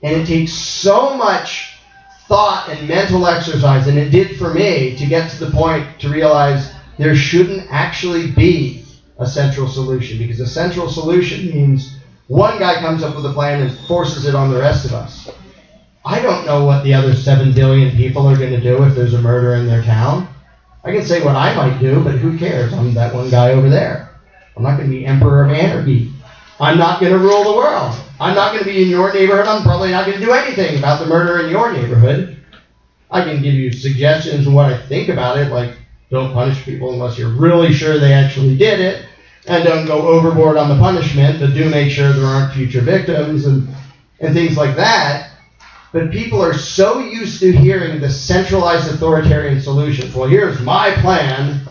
And it takes so much thought and mental exercise, and it did for me, to get to the point to realize there shouldn't actually be a central solution, because a central solution means one guy comes up with a plan and forces it on the rest of us. I don't know what the other 7 billion people are going to do if there's a murder in their town. I can say what I might do, but who cares? I'm that one guy over there. I'm not going to be emperor of anarchy. I'm not going to rule the world. I'm not going to be in your neighborhood. I'm probably not going to do anything about the murder in your neighborhood. I can give you suggestions on what I think about it, like don't punish people unless you're really sure they actually did it, and don't go overboard on the punishment, but do make sure there aren't future victims and things like that. But people are so used to hearing the centralized authoritarian solutions. Well, here's my plan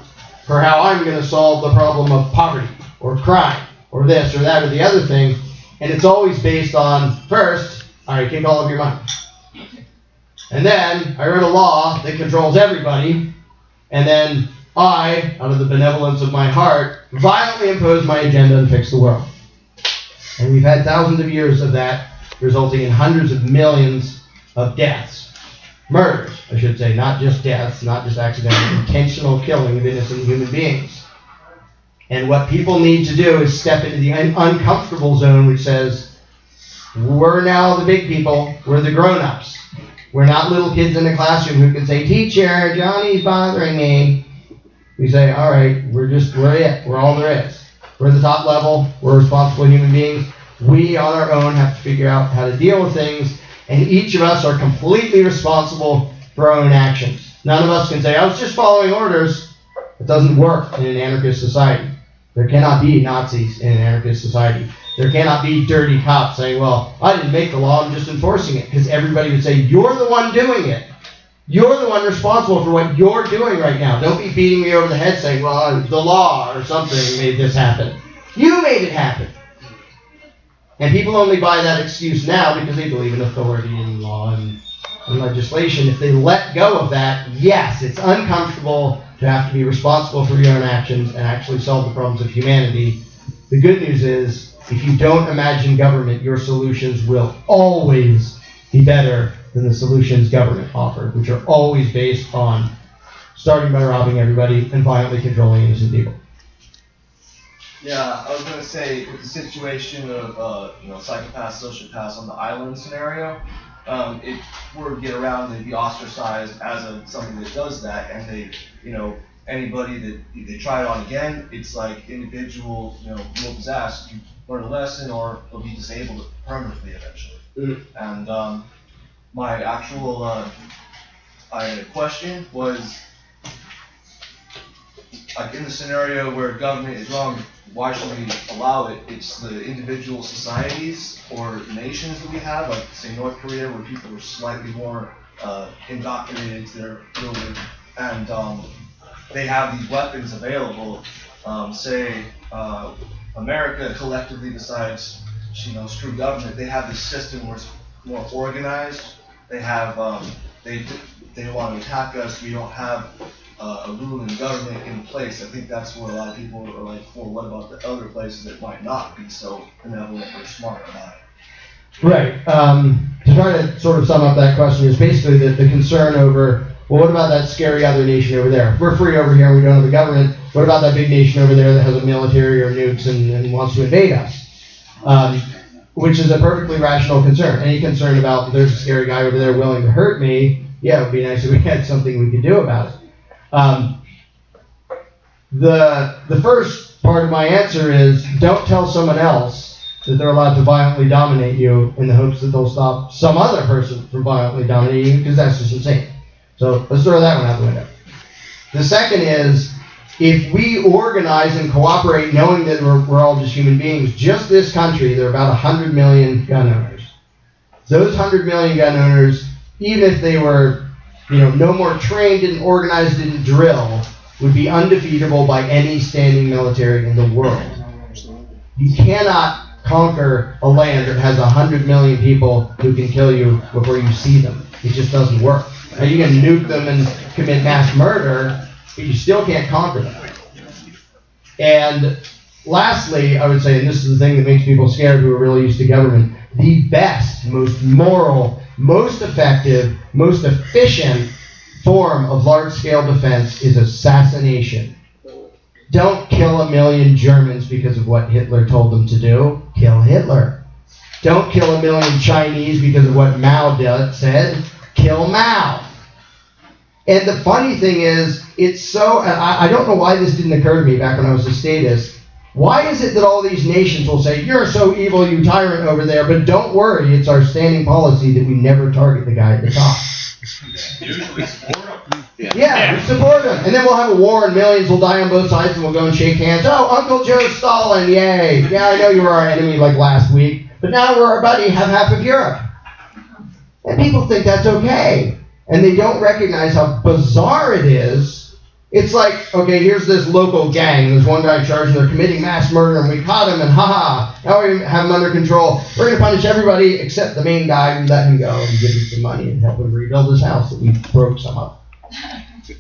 for how I'm going to solve the problem of poverty or crime or this or that or the other thing. And it's always based on, first, all right, take all of your money. And then I wrote a law that controls everybody. And then I, out of the benevolence of my heart, violently impose my agenda and fix the world. And we've had thousands of years of that, resulting in hundreds of millions of deaths. Murders, I should say, not just deaths, not just accidental, intentional killing of innocent human beings. And what people need to do is step into the uncomfortable zone, which says, we're now the big people, we're the grown-ups. We're not little kids in the classroom who can say, teacher, Johnny's bothering me. We say, all right, we're it. We're all there is. We're at the top level. We're responsible human beings. We, on our own, have to figure out how to deal with things. And each of us are completely responsible for our own actions. None of us can say, I was just following orders. It doesn't work in an anarchist society. There cannot be Nazis in an anarchist society. There cannot be dirty cops saying, well, I didn't make the law, I'm just enforcing it. Because everybody would say, you're the one doing it. You're the one responsible for what you're doing right now. Don't be beating me over the head saying, well, the law or something made this happen. You made it happen. And people only buy that excuse now because they believe in authority and law and legislation. If they let go of that, yes, it's uncomfortable to have to be responsible for your own actions and actually solve the problems of humanity. The good news is, if you don't imagine government, your solutions will always be better than the solutions government offered, which are always based on starting by robbing everybody and violently controlling innocent people. Yeah, I was going to say, with the situation of psychopaths, sociopaths on the island scenario, if were to get around, they'd be ostracized as somebody that does that, and they, anybody that they try it on again, it's like individual, whoop his ass, you learn a lesson, or they'll be disabled permanently eventually. Mm-hmm. And my actual question was, like in the scenario where government is wrong, why should we allow it? It's the individual societies or nations that we have, like say North Korea, where people are slightly more indoctrinated to their religion, and they have these weapons available. Say America collectively decides, screw government. They have this system where it's more organized, they have they want to attack us. We don't have a ruling government in place. I think that's where a lot of people are like, well, what about the other places that might not be so benevolent or smart about it? Right. To try to sort of sum up that question is basically the concern over, well, what about that scary other nation over there? We're free over here and we don't have a government. What about that big nation over there that has a military or nukes and wants to invade us? Which is a perfectly rational concern. Any concern about there's a scary guy over there willing to hurt me, yeah, it would be nice if we had something we could do about it. The first part of my answer is don't tell someone else that they're allowed to violently dominate you in the hopes that they'll stop some other person from violently dominating you, because that's just insane. So let's throw that one out the window. The second is, if we organize and cooperate knowing that we're all just human beings, just this country, there are about 100 million gun owners. Those 100 million gun owners, even if they were no more trained and organized in drill, would be undefeatable by any standing military in the world. You cannot conquer a land that has 100 million people who can kill you before you see them. It just doesn't work. Now you can nuke them and commit mass murder, but you still can't conquer them. And lastly, I would say, and this is the thing that makes people scared who are really used to government, the best, most moral, most effective, most efficient form of large-scale defense is assassination. Don't kill 1 million Germans because of what Hitler told them to do. Kill Hitler. Don't kill 1 million Chinese because of what Mao said. Kill Mao. And the funny thing is, it's so, and I don't know why this didn't occur to me back when I was a statist. Why is it that all these nations will say, you're so evil, you tyrant over there, but don't worry, it's our standing policy that we never target the guy at the top. Usually support them. Yeah, we support them. And then we'll have a war and millions will die on both sides and we'll go and shake hands. Oh, Uncle Joe Stalin, yay. Yeah, I know you were our enemy like last week, but now we're our buddy, have half of Europe. And people think that's okay. And they don't recognize how bizarre it is. It's like, okay, here's this local gang. There's one guy charged and they're committing mass murder and we caught him and now we have him under control. We're going to punish everybody except the main guy. We let him go and give him some money and help him rebuild his house that we broke some of.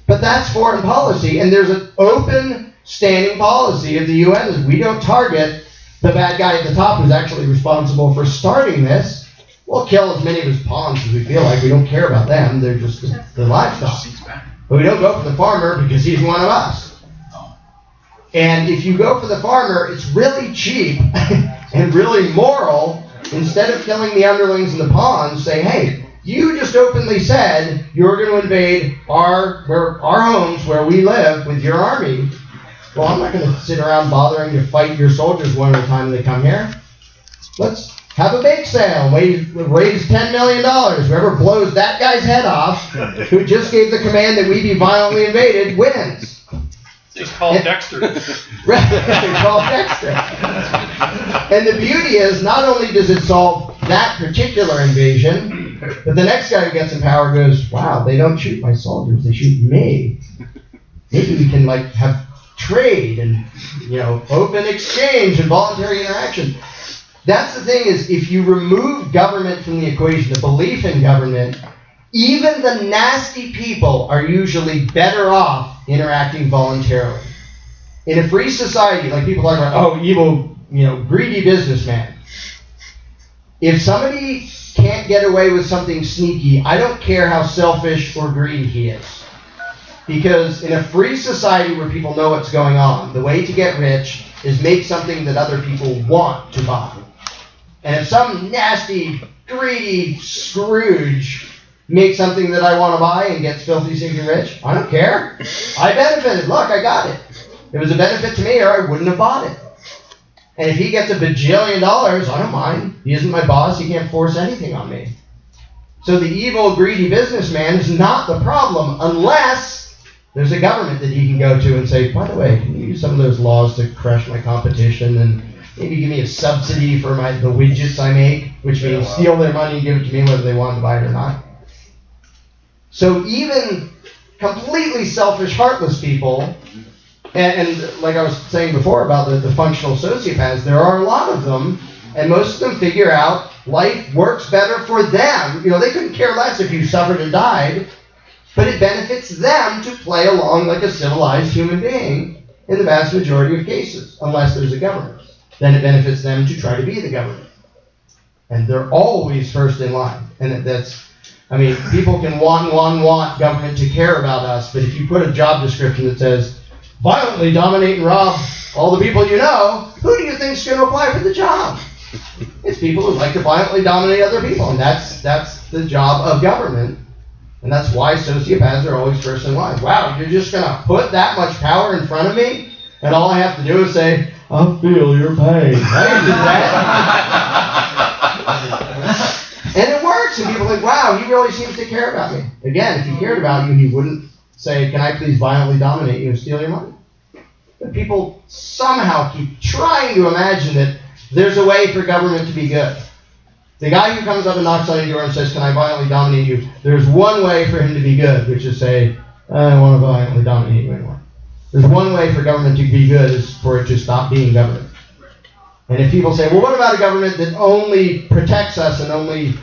But that's foreign policy, and there's an open standing policy of the UN is we don't target the bad guy at the top who's actually responsible for starting this. We'll kill as many of his pawns as we feel like. We don't care about them. They're just the livestock. But we don't go for the farmer because he's one of us. And if you go for the farmer, it's really cheap and really moral. Instead of killing the underlings and the pawns, say, hey, you just openly said you're going to invade our homes where we live with your army. Well, I'm not going to sit around bothering to fight your soldiers one at a time when they come here. Let's have a bake sale. Raise $10 million. Whoever blows that guy's head off, who just gave the command that we be violently invaded, wins. Just call Dexter. Right, call Dexter. And the beauty is, not only does it solve that particular invasion, but the next guy who gets in power goes, wow, they don't shoot my soldiers, they shoot me. Maybe we can have trade and open exchange and voluntary interaction. That's the thing is, if you remove government from the equation, the belief in government, even the nasty people are usually better off interacting voluntarily. In a free society, like people talk about, oh, evil, greedy businessman. If somebody can't get away with something sneaky, I don't care how selfish or greedy he is. Because in a free society where people know what's going on, the way to get rich is make something that other people want to buy. And if some nasty, greedy Scrooge makes something that I want to buy and gets filthy, stinking rich, I don't care. I benefited. Look, I got it. It was a benefit to me or I wouldn't have bought it. And if he gets $1 bajillion, I don't mind. He isn't my boss. He can't force anything on me. So the evil, greedy businessman is not the problem unless there's a government that he can go to and say, by the way, can you use some of those laws to crush my competition and maybe give me a subsidy for the widgets I make, which means steal their money and give it to me whether they want to buy it or not. So even completely selfish, heartless people, and like I was saying before about the functional sociopaths, there are a lot of them, And most of them figure out life works better for them. They couldn't care less if you suffered and died, but it benefits them to play along like a civilized human being in the vast majority of cases, unless there's a government. Then it benefits them to try to be the government. And they're always first in line. And people can want government to care about us, but if you put a job description that says, violently dominate and rob all the people you know, who do you think is going to apply for the job? It's people who like to violently dominate other people, and that's the job of government. And that's why sociopaths are always first in line. Wow, you're just going to put that much power in front of me, and all I have to do is say, I feel your pain. I can do that. And it works, and people are like, wow, he really seems to care about me. Again, if he cared about you, he wouldn't say, can I please violently dominate you and steal your money? But people somehow keep trying to imagine that there's a way for government to be good. The guy who comes up and knocks on your door and says, can I violently dominate you? There's one way for him to be good, which is say, I don't want to violently dominate you anymore. There's one way for government to be good, is for it to stop being government. And if people say, well, what about a government that only protects us and only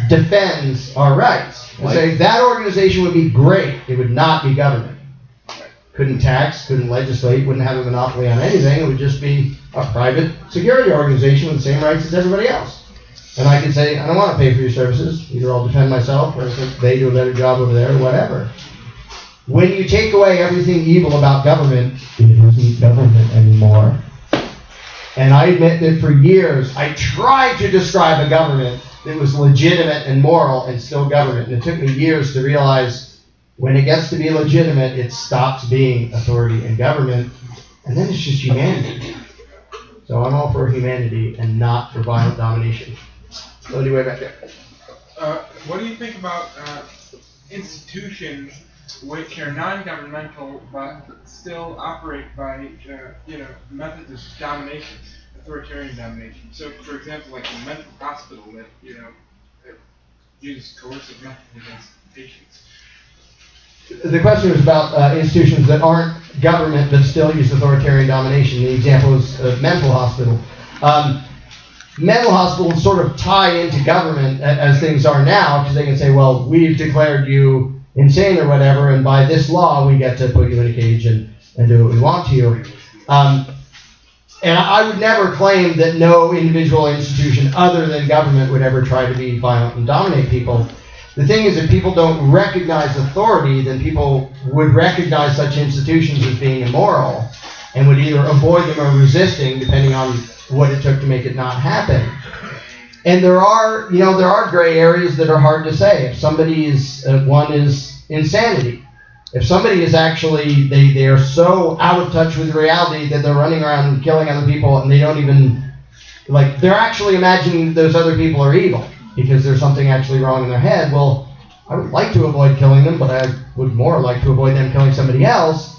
defends our rights? And say, that organization would be great. It would not be government. Couldn't tax, couldn't legislate, wouldn't have a monopoly on anything. It would just be a private security organization with the same rights as everybody else. And I could say, I don't want to pay for your services. Either I'll defend myself, or I think they do a better job over there, or whatever. When you take away everything evil about government, it isn't government anymore. And I admit that for years, I tried to describe a government that was legitimate and moral and still government. And it took me years to realize when it gets to be legitimate, it stops being authority and government, and then it's just humanity. So I'm all for humanity and not for violent domination. So anyway, back there. What do you think about institutions which are non-governmental but still operate by methods of domination, authoritarian domination? So, for example, like a mental hospital that that uses coercive methods against patients. The question was about institutions that aren't government but still use authoritarian domination. The example is a mental hospital. Mental hospitals sort of tie into government as things are now, because they can say, well, we've declared you insane or whatever, and by this law we get to put you in a cage and do what we want to you. And I would never claim that no individual institution other than government would ever try to be violent and dominate people. The thing is, if people don't recognize authority, then people would recognize such institutions as being immoral and would either avoid them or resisting, depending on what it took to make it not happen. And there are gray areas that are hard to say. If somebody is, one is insanity. If somebody is actually, they are so out of touch with reality that they're running around and killing other people, and they don't even, they're actually imagining that those other people are evil because there's something actually wrong in their head. Well, I would like to avoid killing them, but I would more like to avoid them killing somebody else.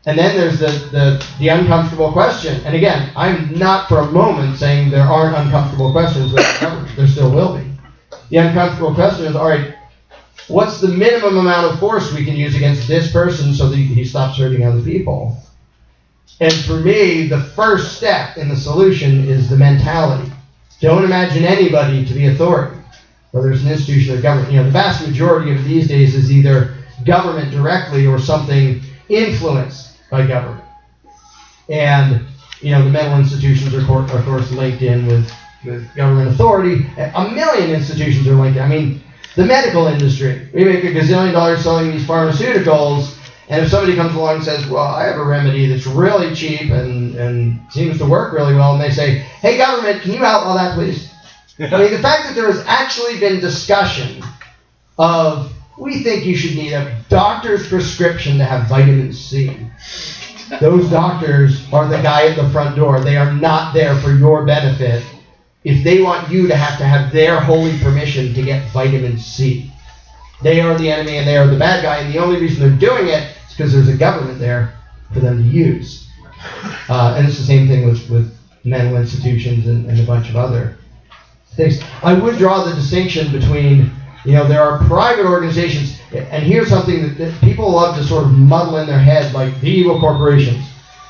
And then there's the uncomfortable question. And again, I'm not for a moment saying there aren't uncomfortable questions with government. There still will be. The uncomfortable question is, all right, what's the minimum amount of force we can use against this person so that he stops hurting other people? And for me, the first step in the solution is the mentality. Don't imagine anybody to be authority, whether it's an institution or government. The vast majority of these days is either government directly or something influenced by government. And, the mental institutions are of course linked in with government authority. A million institutions are linked in. The medical industry. We make $1 gazillion selling these pharmaceuticals, and if somebody comes along and says, well, I have a remedy that's really cheap and seems to work really well, and they say, hey, government, can you outlaw that, please? The fact that there has actually been discussion of, we think you should need a doctor's prescription to have vitamin C. Those doctors are the guy at the front door. They are not there for your benefit if they want you to have their holy permission to get vitamin C. They are the enemy and they are the bad guy, and the only reason they're doing it is because there's a government there for them to use. And it's the same thing with mental institutions and a bunch of other things. I would draw the distinction between, there are private organizations, and here's something that people love to sort of muddle in their head, like the evil corporations.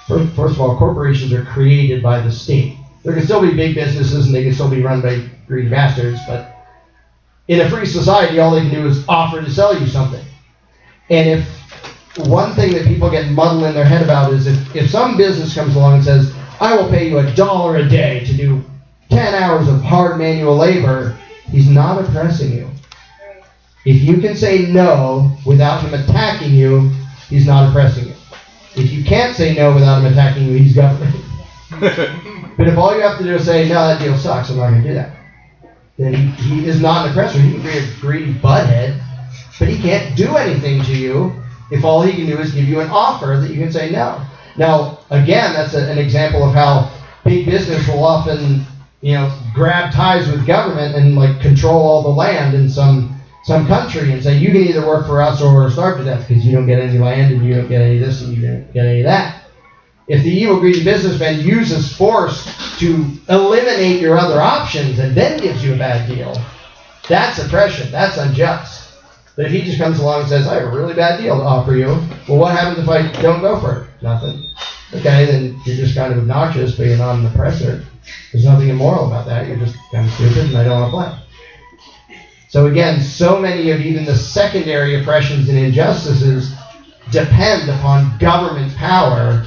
First of all, corporations are created by the state. There can still be big businesses and they can still be run by greedy bastards, but in a free society, all they can do is offer to sell you something. And if one thing that people get muddled in their head about is if some business comes along and says, I will pay you $1 a day to do 10 hours of hard manual labor, he's not oppressing you. If you can say no without him attacking you, he's not oppressing you. If you can't say no without him attacking you, he's governing. But if all you have to do is say, no, that deal sucks, I'm not going to do that, then he is not an oppressor. He can be a greedy butthead, but he can't do anything to you if all he can do is give you an offer that you can say no. Now, again, that's an example of how big business will often, grab ties with government and like control all the land in some country and say, you can either work for us or starve to death because you don't get any land and you don't get any of this and you don't get any of that. If the evil, greedy businessman uses force to eliminate your other options and then gives you a bad deal, that's oppression. That's unjust. But if he just comes along and says, I have a really bad deal to offer you, well, what happens if I don't go for it? Nothing. Okay, then you're just kind of obnoxious, but you're not an oppressor. There's nothing immoral about that. You're just kind of stupid and I don't want to play. So again, so many of even the secondary oppressions and injustices depend upon government power,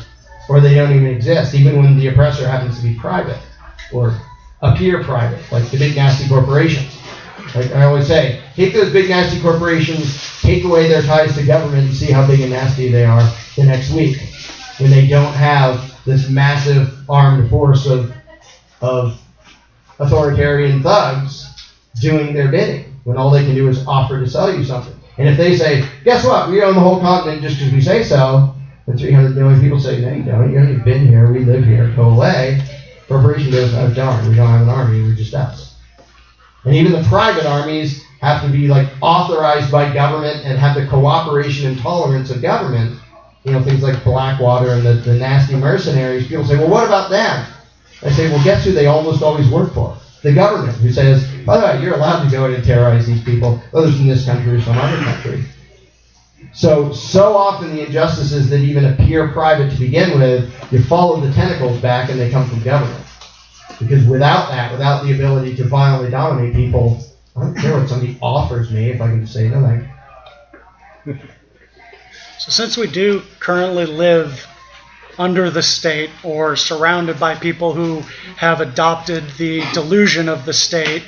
or they don't even exist, even when the oppressor happens to be private or appear private, like the big nasty corporations. Like I always say, take those big nasty corporations, take away their ties to government, and see how big and nasty they are the next week when they don't have this massive armed force of authoritarian thugs doing their bidding, when all they can do is offer to sell you something. And if they say, guess what, we own the whole continent just because we say so, and 300 million people say, no, you don't, you've been here, we live here, go away. Corporation goes, oh darn, we don't have an army, we're just us. And even the private armies have to be like authorized by government and have the cooperation and tolerance of government. Things like Blackwater and the nasty mercenaries. People say, well, what about them? I say, well, guess who they almost always work for? The government, who says, by the way, you're allowed to go in and terrorize these people, whether it's in this country or some other country. So often the injustices that even appear private to begin with, you follow the tentacles back and they come from government. Because without that, without the ability to violently dominate people, I don't care what somebody offers me if I can just say no thank you. So since we do currently live under the state or surrounded by people who have adopted the delusion of the state,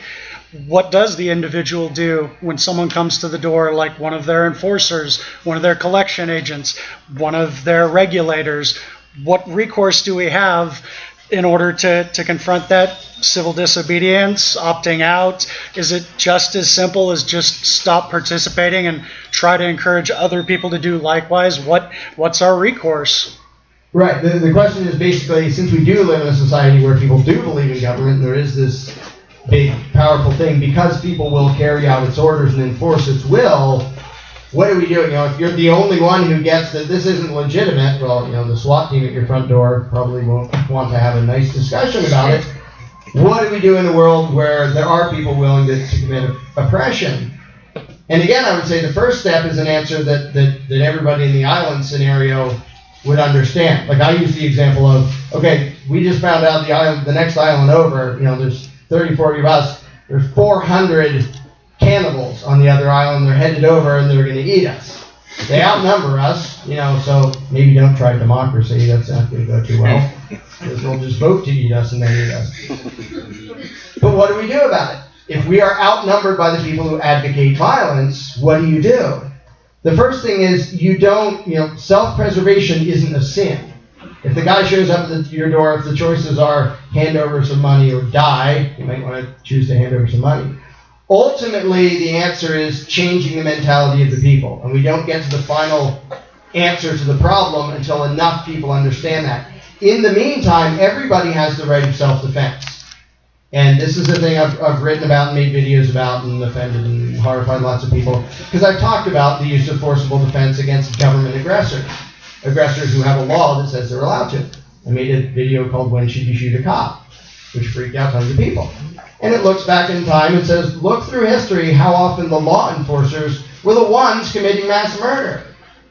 what does the individual do when someone comes to the door, like one of their enforcers, one of their collection agents, one of their regulators? What recourse do we have in order to confront that? Civil disobedience, opting out? Is it just as simple as just stop participating and try to encourage other people to do likewise? What's our recourse? Right. The question is basically, since we do live in a society where people do believe in government, there is this big, powerful thing, because people will carry out its orders and enforce its will, what are we doing? If you're the only one who gets that this isn't legitimate, well, the SWAT team at your front door probably won't want to have a nice discussion about it. What do we do in a world where there are people willing to commit oppression? And again, I would say the first step is an answer that everybody in the island scenario would understand. Like I use the example of, okay, we just found out the next island over, there's 30, 40 of us, there's 400 cannibals on the other island. They're headed over and they're going to eat us. They outnumber us, so maybe don't try democracy. That's not going to go too well. Because they'll just vote to eat us and then eat us. But what do we do about it? If we are outnumbered by the people who advocate violence, what do? The first thing is you don't, self-preservation isn't a sin. If the guy shows up at your door, if the choices are hand over some money or die, you might want to choose to hand over some money. Ultimately, the answer is changing the mentality of the people. And we don't get to the final answer to the problem until enough people understand that. In the meantime, everybody has the right of self-defense. And this is the thing I've written about and made videos about and offended and horrified lots of people. Because I've talked about the use of forcible defense against government aggressors. Aggressors who have a law that says they're allowed to. I made a video called When Should You Shoot a Cop? Which freaked out tons of people. And it looks back in time and says, look through history how often the law enforcers were the ones committing mass murder.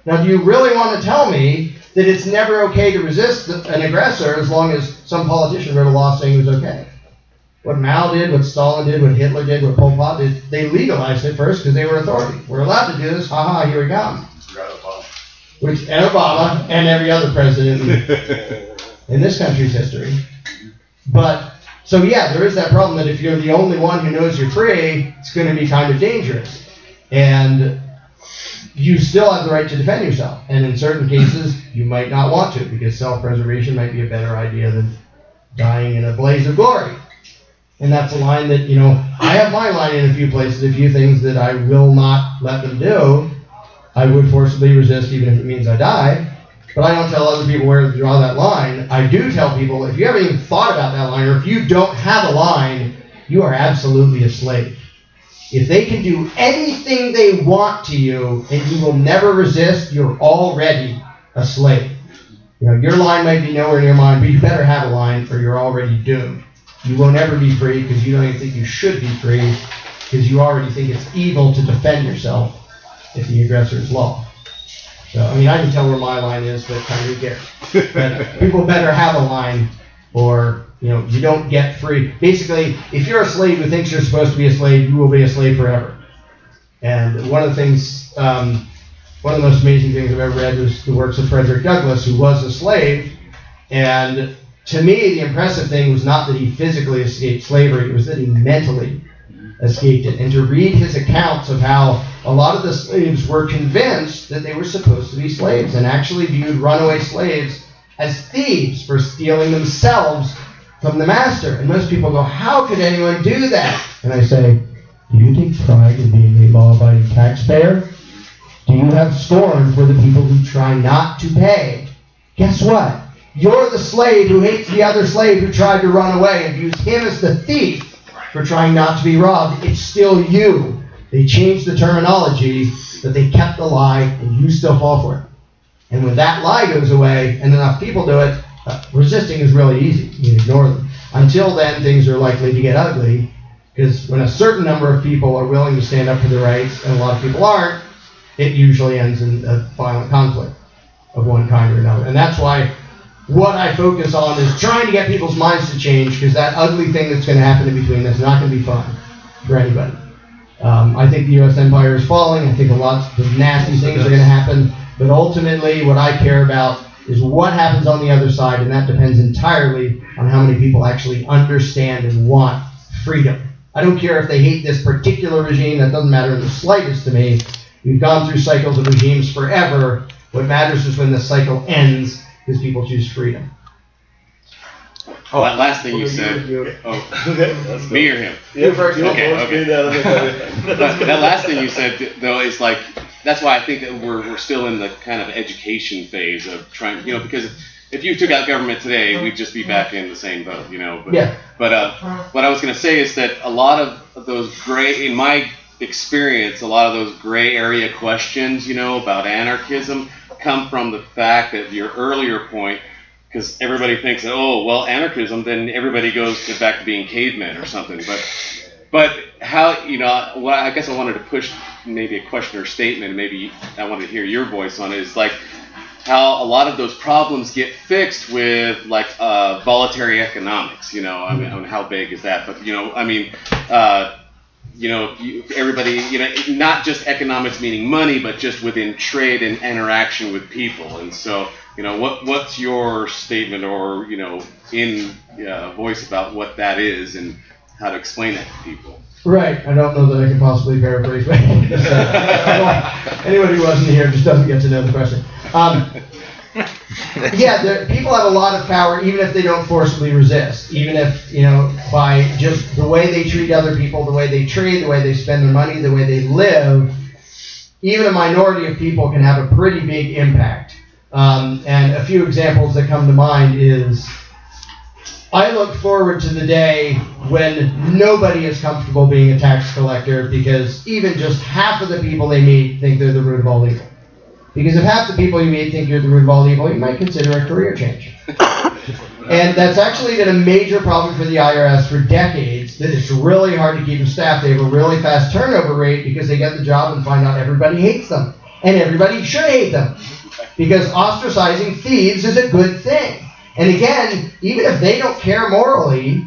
Now, do you really want to tell me that it's never okay to resist an aggressor as long as some politician wrote a law saying it was okay. What Mao did, what Stalin did, what Hitler did, what Pol Pot did, they legalized it first because they were authority. We're allowed to do this, haha, here we come. And Obama and every other president in this country's history. But, so yeah, there is that problem that if you're the only one who knows you're free, it's going to be kind of dangerous. And you still have the right to defend yourself. And in certain cases, you might not want to, because self-preservation might be a better idea than dying in a blaze of glory. And that's a line that, I have my line in a few places, a few things that I will not let them do. I would forcibly resist even if it means I die. But I don't tell other people where to draw that line. I do tell people, if you haven't even thought about that line, or if you don't have a line, you are absolutely a slave. If they can do anything they want to you and you will never resist, you're already a slave. Your line might be nowhere near mine, but you better have a line or you're already doomed. You won't ever be free because you don't even think you should be free because you already think it's evil to defend yourself if the aggressor is law. So, I can tell where my line is, but kind of who cares. But people better have a line or, you don't get free. Basically, if you're a slave who thinks you're supposed to be a slave, you will be a slave forever. And one of the things, one of the most amazing things I've ever read was the works of Frederick Douglass, who was a slave. And to me, the impressive thing was not that he physically escaped slavery, it was that he mentally escaped it. And to read his accounts of how a lot of the slaves were convinced that they were supposed to be slaves and actually viewed runaway slaves as thieves for stealing themselves from the master. And most people go, how could anyone do that? And I say, do you take pride in being a law-abiding taxpayer? Do you have scorn for the people who try not to pay? Guess what? You're the slave who hates the other slave who tried to run away and views him as the thief for trying not to be robbed. It's still you. They changed the terminology, but they kept the lie, and you still fall for it. And when that lie goes away, and enough people do it, resisting is really easy. You ignore them. Until then, things are likely to get ugly, because when a certain number of people are willing to stand up for their rights, and a lot of people aren't, it usually ends in a violent conflict of one kind or another. And that's why what I focus on is trying to get people's minds to change, because that ugly thing that's going to happen in between is not going to be fun for anybody. I think the U.S. empire is falling. I think a lot of nasty things are going to happen. But ultimately, what I care about is what happens on the other side, and that depends entirely on how many people actually understand and want freedom. I don't care if they hate this particular regime. That doesn't matter in the slightest to me. We've gone through cycles of regimes forever. What matters is when the cycle ends, because people choose freedom. Oh, that last thing you said. Oh, me or him? You first. Okay. That last thing you said, though, is like, that's why I think that we're still in the kind of education phase of trying, because if you took out government today, we'd just be back in the same boat, But, yeah. But what I was going to say is that a lot of those gray, in my experience, a lot of those gray area questions, about anarchism come from the fact that your earlier point, because everybody thinks, anarchism, then everybody goes back to being cavemen or something. But how, I guess I wanted to push maybe a question or statement, and maybe I wanted to hear your voice on it, is like how a lot of those problems get fixed with like voluntary economics, I mean, how vague is that? But, everybody, not just economics meaning money, but just within trade and interaction with people. And so, what's your statement or, in voice about what that is and how to explain that to people? Right. I don't know that I can possibly paraphrase, but anyone who wasn't here just doesn't get to know the question. People have a lot of power, even if they don't forcibly resist. Even if, by just the way they treat other people, the way they trade, the way they spend their money, the way they live, even a minority of people can have a pretty big impact. And a few examples that come to mind is, I look forward to the day when nobody is comfortable being a tax collector, because even just half of the people they meet think they're the root of all evil. Because if half the people you meet think you're the root of all evil, you might consider a career change. And that's actually been a major problem for the IRS for decades, that it's really hard to keep them staffed. They have a really fast turnover rate because they get the job and find out everybody hates them. And everybody should hate them. because ostracizing thieves is a good thing. And again, even if they don't care morally,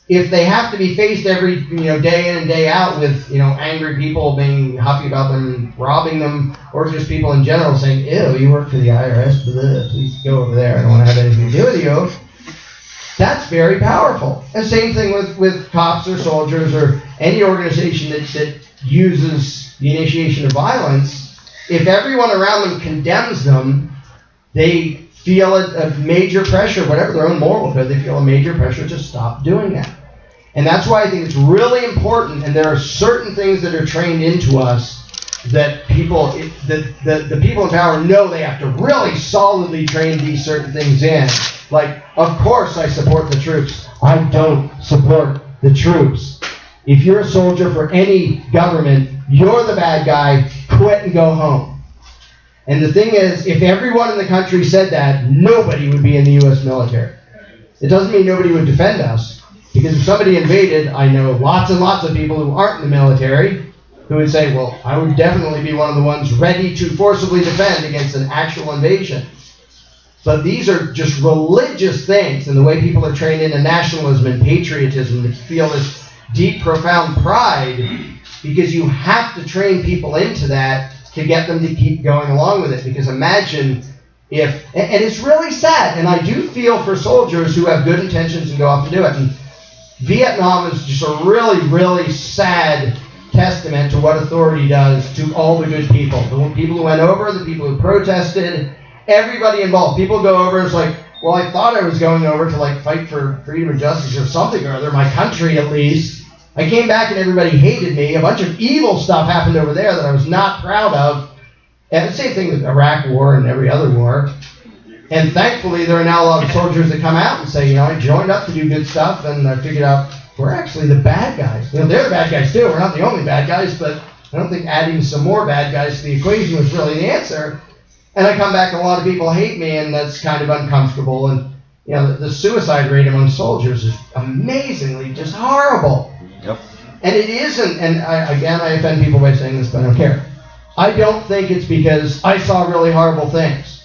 if they have to be faced every day in and day out with angry people being huffy about them and robbing them, or just people in general saying, "Ew, you work for the IRS, please go over there, I don't want to have anything to do with you," that's very powerful. And same thing with cops or soldiers or any organization that uses the initiation of violence. If everyone around them condemns them, they feel a major pressure, whatever their own moral code, they feel a major pressure to stop doing that. And that's why I think it's really important, and there are certain things that are trained into us that the people in power know they have to really solidly train these certain things in. Like, of course I support the troops. I don't support the troops. If you're a soldier for any government, you're the bad guy, quit and go home. And the thing is, if everyone in the country said that, nobody would be in the U.S. military. It doesn't mean nobody would defend us. Because if somebody invaded, I know lots and lots of people who aren't in the military who would say, well, I would definitely be one of the ones ready to forcibly defend against an actual invasion. But these are just religious things, and the way people are trained into nationalism and patriotism to feel this deep, profound pride, because you have to train people into that to get them to keep going along with it. Because imagine if, and it's really sad, and I do feel for soldiers who have good intentions and go off and do it. And Vietnam is just a really, really sad testament to what authority does to all the good people. The people who went over, the people who protested, everybody involved. People go over and it's like, well, I thought I was going over to fight for freedom and justice or something or other, my country at least. I came back and everybody hated me. A bunch of evil stuff happened over there that I was not proud of. And the same thing with Iraq war and every other war. And thankfully, there are now a lot of soldiers that come out and say, I joined up to do good stuff, and I figured out we're actually the bad guys. They're the bad guys too. We're not the only bad guys, but I don't think adding some more bad guys to the equation was really the answer. And I come back, and a lot of people hate me, and that's kind of uncomfortable. And the suicide rate among soldiers is amazingly just horrible. Yep. And it isn't. And I offend people by saying this, but I don't care. I don't think it's because I saw really horrible things.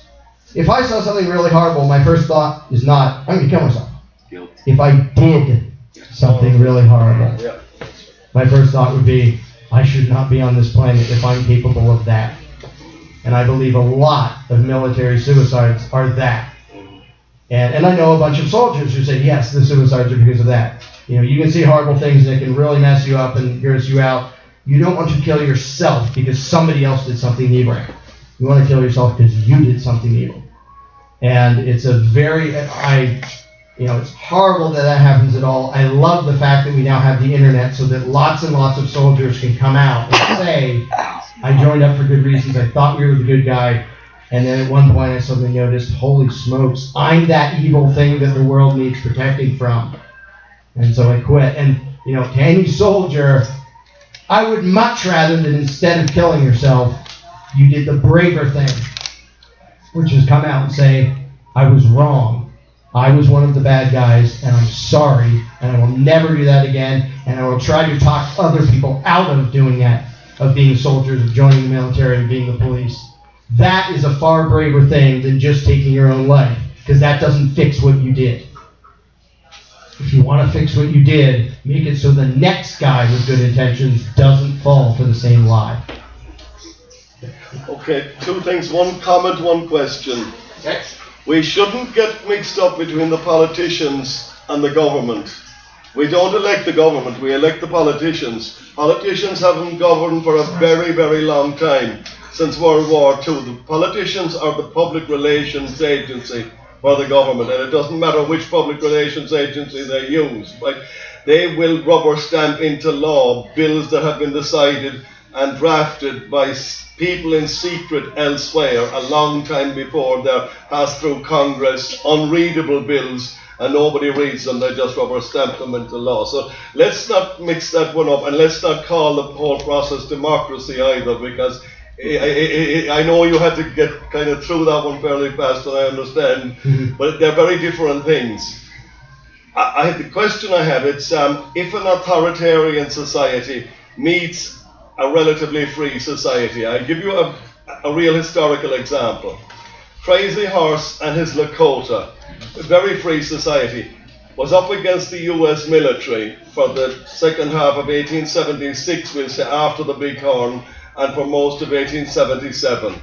If I saw something really horrible, my first thought is not, I'm going to kill myself. Guilt. If I did something really horrible, my first thought would be, I should not be on this planet if I'm capable of that. And I believe a lot of military suicides are that. And I know a bunch of soldiers who say, yes, the suicides are because of that. You can see horrible things that can really mess you up and gross you out. You don't want to kill yourself because somebody else did something evil. You want to kill yourself because you did something evil. And it's it's horrible that happens at all. I love the fact that we now have the internet so that lots and lots of soldiers can come out and say, I joined up for good reasons. I thought we were the good guy. And then at one point I suddenly noticed, holy smokes, I'm that evil thing that the world needs protecting from. And so I quit. And, to any soldier, I would much rather that instead of killing yourself, you did the braver thing, which is come out and say, I was wrong. I was one of the bad guys, and I'm sorry, and I will never do that again, and I will try to talk other people out of doing that, of being soldiers, of joining the military, and being the police. That is a far braver thing than just taking your own life, because that doesn't fix what you did. If you want to fix what you did, make it so the next guy with good intentions doesn't fall for the same lie. Okay, two things, one comment, one question. Next. We shouldn't get mixed up between the politicians and the government. We don't elect the government, we elect the politicians. Politicians haven't governed for a very, very long time, since World War II. The politicians are the public relations agency for the government, and it doesn't matter which public relations agency they use. Right? They will rubber stamp into law bills that have been decided and drafted by people in secret elsewhere a long time before they're passed through Congress, unreadable bills, and nobody reads them, they just rubber stamp them into law. So let's not mix that one up, and let's not call the whole process democracy either, because I know you had to get kind of through that one fairly fast, and I understand, but they're very different things. The question I have, it's if an authoritarian society meets a relatively free society. I'll give you a real historical example. Crazy Horse and his Lakota, a very free society, was up against the US military for the second half of 1876, we'll say, after the Big Horn, and for most of 1877.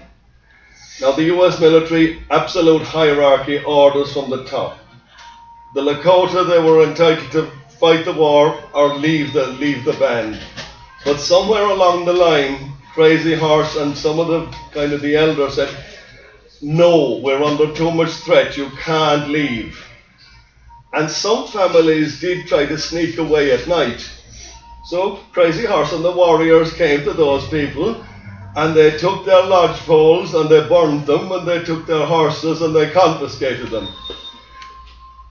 Now the US military, absolute hierarchy, orders from the top. The Lakota, they were entitled to fight the war or leave the band. But somewhere along the line, Crazy Horse and some of the elders said, no, we're under too much threat, you can't leave. And some families did try to sneak away at night. So Crazy Horse and the warriors came to those people, and they took their lodge poles and they burned them, and they took their horses and they confiscated them.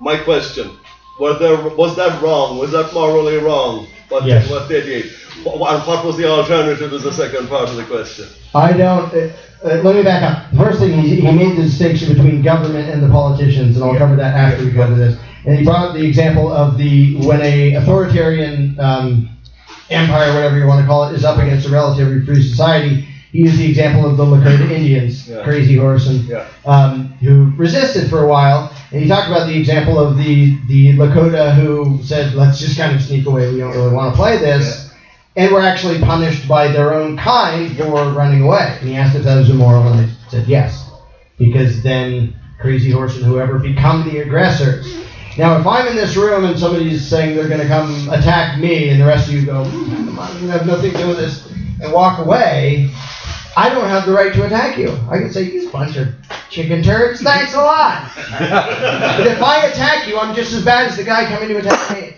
My question, was that wrong? Was that morally wrong? What they did? What was the alternative is the second part of the question. I don't. Let me back up. First thing, he made the distinction between government and the politicians, and I'll cover that after we cover this. And he brought up the example of when a authoritarian empire, whatever you want to call it, is up against a relatively free society. He used the example of the Lakota Indians, Crazy Horse, and who resisted for a while. And he talked about the example of the Lakota who said, let's just kind of sneak away, we don't really want to play this. And were actually punished by their own kind for running away. And he asked if that was immoral, and they said yes. Because then Crazy Horse and whoever become the aggressors. Now, if I'm in this room and somebody's saying they're going to come attack me, and the rest of you go, I have nothing to do with this, and walk away, I don't have the right to attack you. I can say, you bunch of chicken turds, thanks a lot. But if I attack you, I'm just as bad as the guy coming to attack me.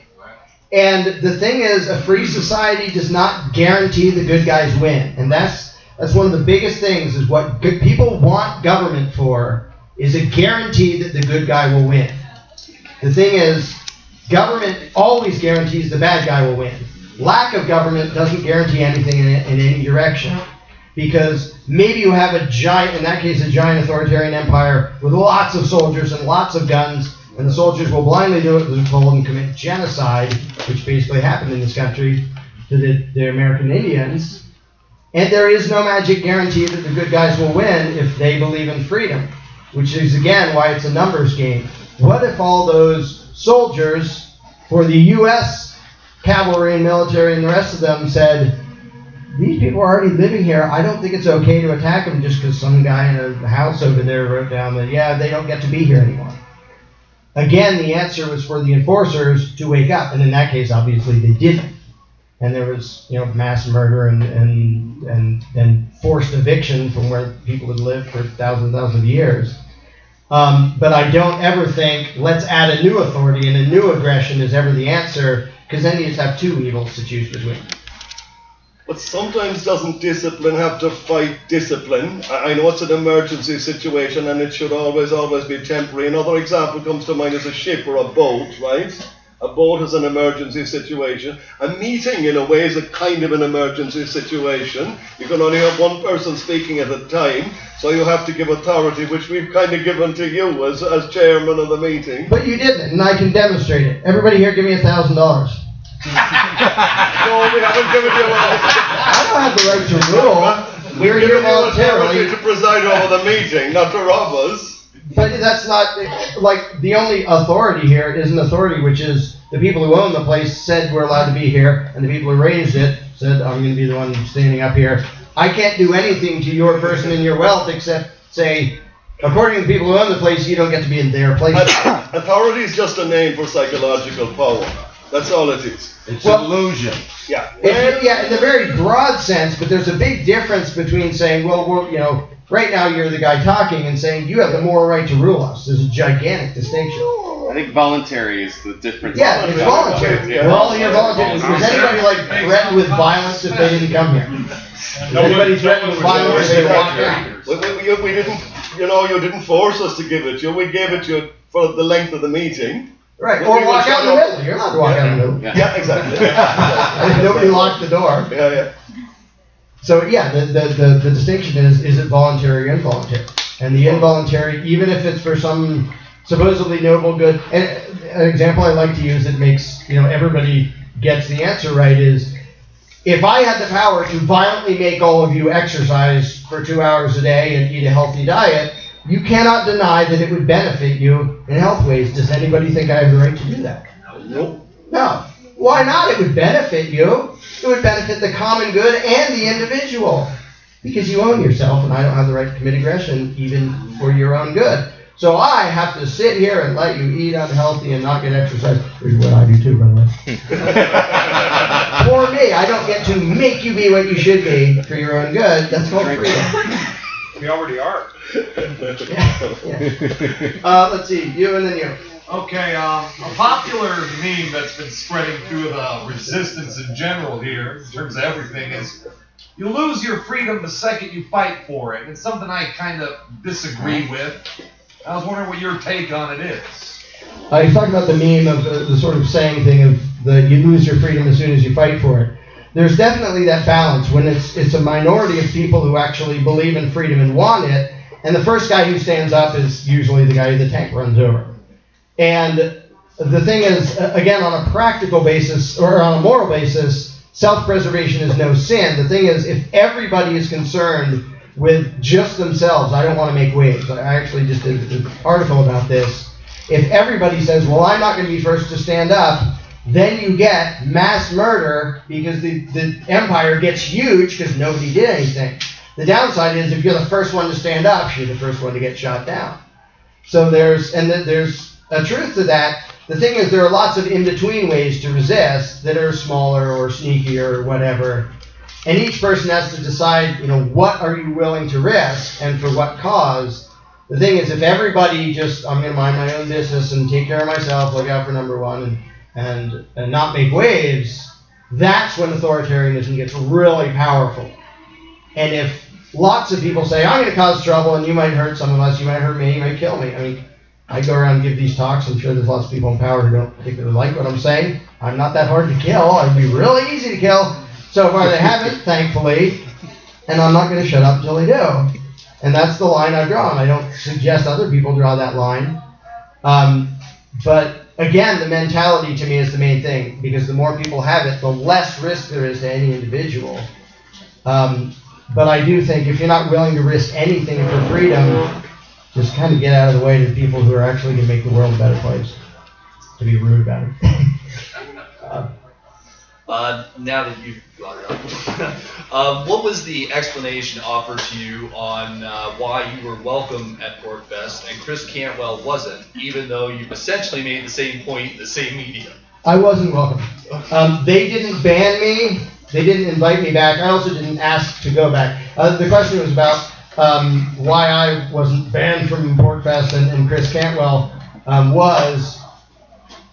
And the thing is, a free society does not guarantee the good guys win. And that's one of the biggest things, is what good people want government for, is a guarantee that the good guy will win. The thing is, government always guarantees the bad guy will win. Lack of government doesn't guarantee anything in any direction. Because maybe you have a giant authoritarian empire with lots of soldiers and lots of guns, and the soldiers will blindly do it, loophole, and commit genocide, which basically happened in this country to the American Indians. And there is no magic guarantee that the good guys will win if they believe in freedom, which is, again, why it's a numbers game. What if all those soldiers for the U.S. cavalry and military and the rest of them said, these people are already living here, I don't think it's okay to attack them just because some guy in a house over there wrote down that, they don't get to be here anymore. Again, the answer was for the enforcers to wake up, and in that case, obviously, they didn't. And there was, mass murder and forced eviction from where people had lived for thousands of years. But I don't ever think, let's add a new authority and a new aggression is ever the answer, because then you just have two evils to choose between. But sometimes doesn't discipline have to fight discipline? I know it's an emergency situation and it should always be temporary. Another example comes to mind is a ship or a boat, right? A boat is an emergency situation. A meeting, in a way, is a kind of an emergency situation. You can only have one person speaking at a time, so you have to give authority, which we've kind of given to you as chairman of the meeting. But you didn't, and I can demonstrate it. Everybody here give me $1,000. No, we haven't given you I don't have the right to rule. We're here voluntarily to preside over the meeting, not to rob us. But that's not, the only authority here is an authority which is the people who own the place said we're allowed to be here, and the people who raised it said, I'm going to be the one standing up here. I can't do anything to your person and your wealth except say, according to the people who own the place, you don't get to be in their place. Authority is just a name for psychological power. That's all it is. It's an illusion. Yeah. In a very broad sense, but there's a big difference between saying, right now you're the guy talking, and saying you have the moral right to rule us. There's a gigantic distinction. I think voluntary is the difference. Yeah, it's voluntary. We're all here voluntarily. Was anybody threatened with violence if they didn't come here? Anybody threatened with violence if they walked in? We didn't, you didn't force us to give it to you. We gave it to you for the length of the meeting. Right, or walk out in the middle. You're allowed to walk out in the middle. Yeah, exactly. Nobody locked the door. Yeah. So the distinction is it voluntary or involuntary? And the involuntary, even if it's for some supposedly noble good, and an example I like to use that makes everybody gets the answer right is, if I had the power to violently make all of you exercise for 2 hours a day and eat a healthy diet, you cannot deny that it would benefit you in health ways. Does anybody think I have the right to do that? Nope. No. Why not? It would benefit you. It would benefit the common good and the individual. Because you own yourself, and I don't have the right to commit aggression even for your own good. So I have to sit here and let you eat unhealthy and not get exercise, which is what I do too, by the way. For me, I don't get to make you be what you should be for your own good. That's called freedom. We already are. Yeah. Let's see, you and then you. Okay, a popular meme that's been spreading through the resistance in general here, in terms of everything, is you lose your freedom the second you fight for it. And it's something I kind of disagree with. I was wondering what your take on it is. You talked about the meme of the sort of saying thing of you lose your freedom as soon as you fight for it. There's definitely that balance when it's a minority of people who actually believe in freedom and want it, and the first guy who stands up is usually the guy who the tank runs over. And the thing is, again, on a practical basis or on a moral basis, self-preservation is no sin. The thing is, if everybody is concerned with just themselves, I don't want to make waves. I actually just did an article about this. If everybody says, well, I'm not going to be first to stand up, then you get mass murder because the empire gets huge because nobody did anything. The downside is if you're the first one to stand up, you're the first one to get shot down. So there's a truth to that. The thing is, there are lots of in-between ways to resist that are smaller or sneakier or whatever. And each person has to decide, what are you willing to risk and for what cause. The thing is, if everybody just, I'm going to mind my own business and take care of myself, look out for number one, and not make waves, that's when authoritarianism gets really powerful. And if lots of people say, I'm going to cause trouble and you might hurt some of us, you might hurt me, you might kill me. I mean, I go around and give these talks. I'm sure there's lots of people in power who don't particularly like what I'm saying. I'm not that hard to kill. I'd be really easy to kill. So far they haven't, thankfully, and I'm not going to shut up until they do. And that's the line I've drawn. I don't suggest other people draw that line. But again, the mentality to me is the main thing, because the more people have it, the less risk there is to any individual. But I do think if you're not willing to risk anything for freedom, just kind of get out of the way to people who are actually going to make the world a better place, to be rude about it. Now that you've brought it up, what was the explanation offered to you on why you were welcome at PorkFest and Chris Cantwell wasn't, even though you essentially made the same point in the same media? I wasn't welcome. They didn't ban me. They didn't invite me back. I also didn't ask to go back. The question was about why I wasn't banned from PorkFest and Chris Cantwell was...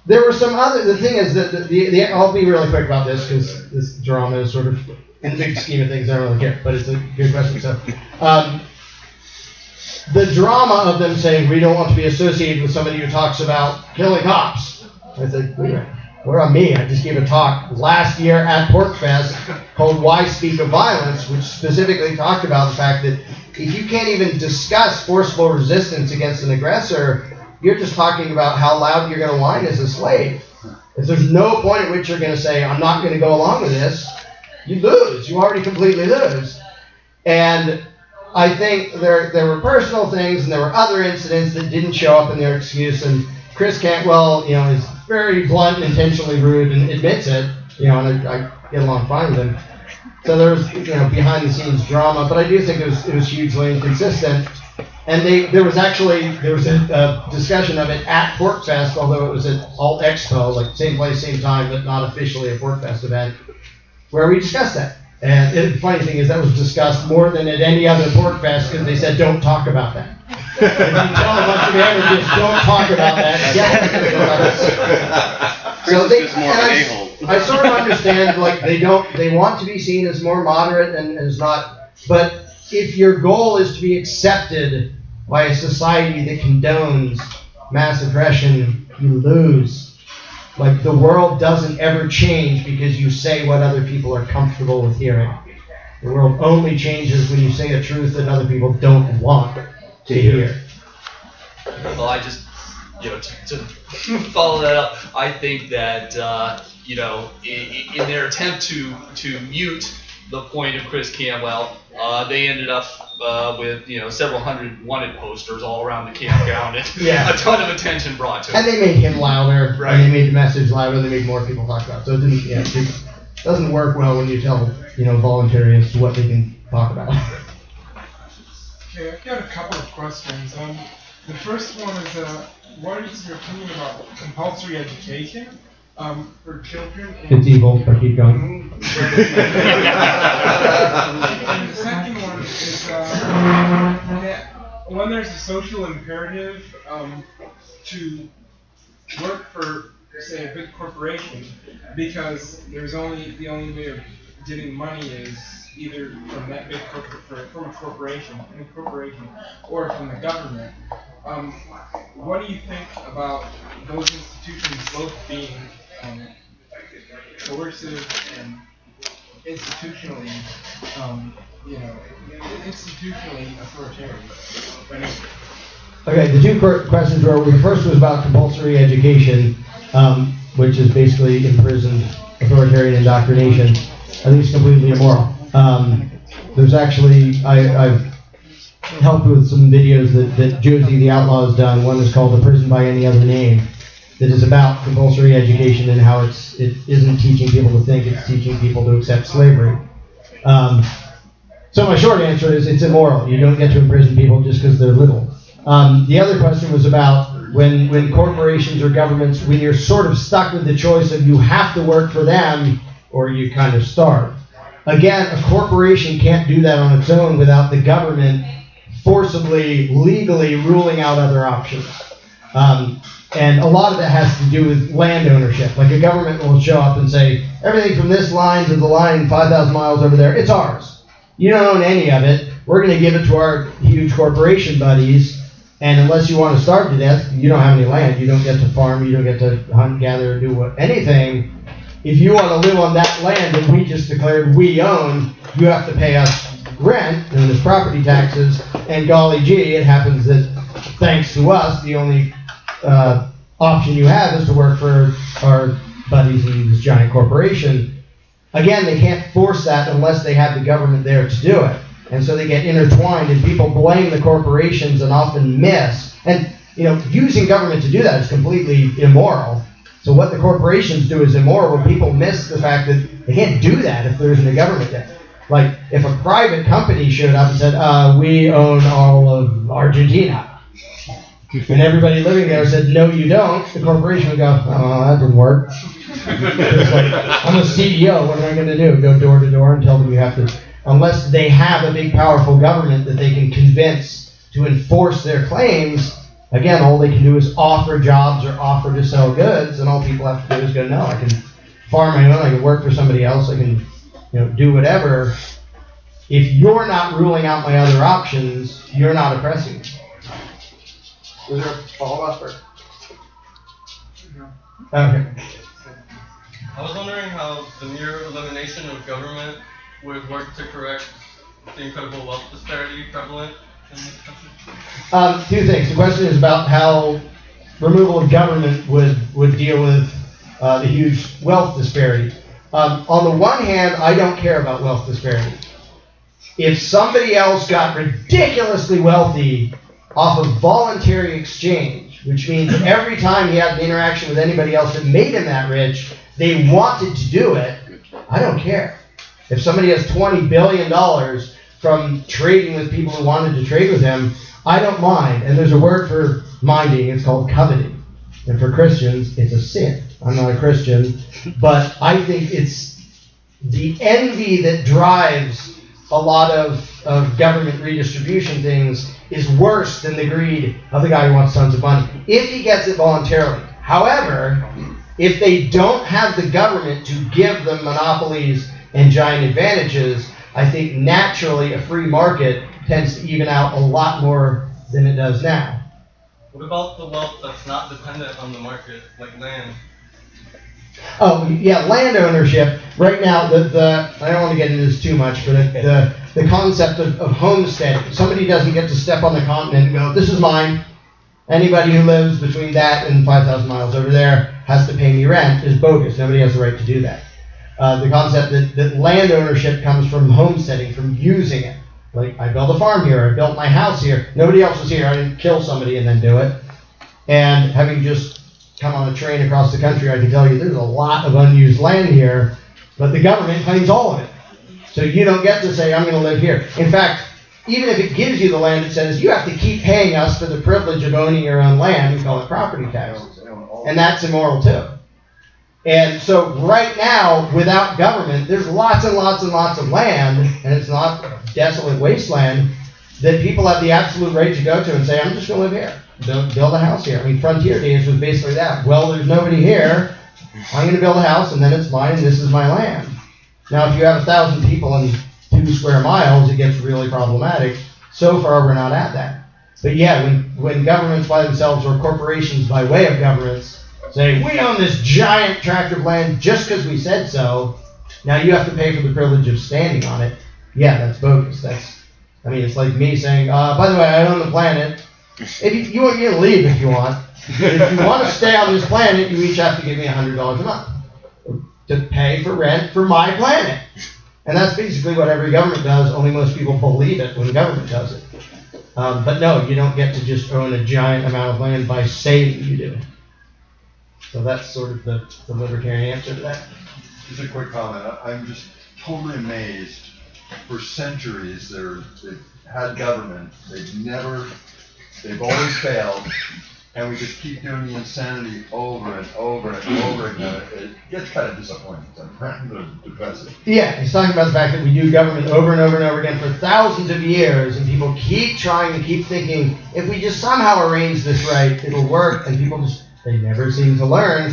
There were some other. The thing is that I'll be really quick about this because this drama is sort of in the big scheme of things. I don't really care, but it's a good question. So, the drama of them saying we don't want to be associated with somebody who talks about killing cops. I said, wait a minute, where on me? I just gave a talk last year at PorkFest called "Why Speak of Violence," which specifically talked about the fact that if you can't even discuss forceful resistance against an aggressor, you're just talking about how loud you're going to whine as a slave. If there's no point at which you're going to say, I'm not going to go along with this, you lose. You already completely lose. And I think there were personal things and there were other incidents that didn't show up in their excuse. And Chris Cantwell, is very blunt and intentionally rude and admits it, and I get along fine with him. So there was, behind the scenes drama, but I do think it was hugely inconsistent. And there was a discussion of it at PorkFest, although it was at Alt Expo, like same place, same time, but not officially a PorkFest event, where we discussed that. And the funny thing is that was discussed more than at any other PorkFest because they said, don't talk about that. If you tell a bunch of amateurs, don't talk about that. I sort of understand, they want to be seen as more moderate and as not, but if your goal is to be accepted by a society that condones mass aggression, you lose. Like, the world doesn't ever change because you say what other people are comfortable with hearing. The world only changes when you say a truth that other people don't want to hear. Well, I just, to follow that up, I think that, in their attempt to mute the point of Chris Cantwell, they ended up with several hundred wanted posters all around the campground and Yeah. a ton of attention brought to And it. they made him louder, Right. and they made the message louder, they made more people talk about it. So it didn't, it doesn't work well when you tell, voluntarians what they can talk about. Okay, I've got a couple of questions. The first one is, what is your opinion about compulsory education for children? It's evil, but keep going. And the second one is that when there's a social imperative to work for, say, a big corporation, because the only way of getting money is either from that big from a corporation, or from the government. What do you think about those institutions both being coercive and institutionally authoritarian? Okay, the two questions were, the first was about compulsory education, which is basically imprisoned authoritarian indoctrination. I think it's completely immoral. There's actually, I've helped with some videos that Josie the Outlaw has done. One is called The Prison by Any Other Name, that is about compulsory education and how it isn't teaching people to think, it's teaching people to accept slavery. So my short answer is it's immoral. You don't get to imprison people just because they're little. The other question was about when corporations or governments, when you're sort of stuck with the choice of you have to work for them or you kind of starve. Again, a corporation can't do that on its own without the government forcibly, legally ruling out other options. And a lot of that has to do with land ownership. Like a government will show up and say, everything from this line to the line 5,000 miles over there, it's ours. You don't own any of it. We're going to give it to our huge corporation buddies. And unless you want to starve to death, you don't have any land. You don't get to farm. You don't get to hunt, gather, do anything. If you want to live on that land that we just declared we own, you have to pay us rent, known as property taxes. And golly gee, it happens that thanks to us, the only option you have is to work for our buddies in this giant corporation. Again, they can't force that unless they have the government there to do it. And so they get intertwined, and people blame the corporations and often miss. And, using government to do that is completely immoral. So what the corporations do is immoral, but people miss the fact that they can't do that if there isn't a government there. Like, if a private company showed up and said, we own all of Argentina, and everybody living there said, no, you don't, the corporation would go, oh, that didn't work. It's like, I'm a CEO, what am I going to do? Go door to door and tell them you have to, unless they have a big, powerful government that they can convince to enforce their claims. Again, all they can do is offer jobs or offer to sell goods, and all people have to do is go, no, I can farm my own, I can work for somebody else, I can do whatever. If you're not ruling out my other options, you're not oppressing me. Was there a follow-up? No. Okay. I was wondering how the mere elimination of government would work to correct the incredible wealth disparity prevalent in this country. Two things. The question is about how removal of government would deal with the huge wealth disparity. On the one hand, I don't care about wealth disparity. If somebody else got ridiculously wealthy off of voluntary exchange, which means every time he had an interaction with anybody else that made him that rich, they wanted to do it, I don't care. If somebody has $20 billion from trading with people who wanted to trade with him, I don't mind. And there's a word for minding, it's called coveting. And for Christians, it's a sin. I'm not a Christian, but I think it's the envy that drives a lot of government redistribution things is worse than the greed of the guy who wants tons of money, if he gets it voluntarily. However, if they don't have the government to give them monopolies and giant advantages, I think naturally a free market tends to even out a lot more than it does now. What about the wealth that's not dependent on the market, like land? Oh, yeah, land ownership. Right now, I don't want to get into this too much, but the concept of homesteading. Somebody doesn't get to step on the continent and go, this is mine. Anybody who lives between that and 5,000 miles over there has to pay me rent is bogus. Nobody has the right to do that. The concept that land ownership comes from homesteading, from using it. Like, I built a farm here, I built my house here, nobody else was here, I didn't kill somebody and then do it. And having just come on a train across the country, I can tell you there's a lot of unused land here, but the government claims all of it. So you don't get to say, I'm going to live here. In fact, even if it gives you the land, it says you have to keep paying us for the privilege of owning your own land. We call it property taxes. And that's immoral too. And so right now, without government, there's lots and lots and lots of land, and it's not desolate wasteland, that people have the absolute right to go to and say, I'm just going to live here. Build a house here. I mean, Frontier Days was basically that. Well, there's nobody here. I'm going to build a house, and then it's mine, and this is my land. Now, if you have 1,000 people in 2 square miles, it gets really problematic. So far, we're not at that. But yeah, when governments by themselves or corporations by way of governments say, we own this giant tract of land just because we said so, now you have to pay for the privilege of standing on it. Yeah, that's bogus. It's like me saying, by the way, I own the planet. If you can leave if you want. If you want to stay on this planet, you each have to give me $100 a month to pay for rent for my planet. And that's basically what every government does, only most people believe it when government does it. But no, you don't get to just own a giant amount of land by saying you do. So that's sort of the libertarian answer to that. Just a quick comment. I'm just totally amazed. For centuries, they've had government. They've always failed. And we just keep doing the insanity over and over and over again. It gets kind of disappointing. It's depressing. Yeah, he's talking about the fact that we do government over and over and over again for thousands of years, and people keep trying to keep thinking, if we just somehow arrange this right, it'll work, and people they never seem to learn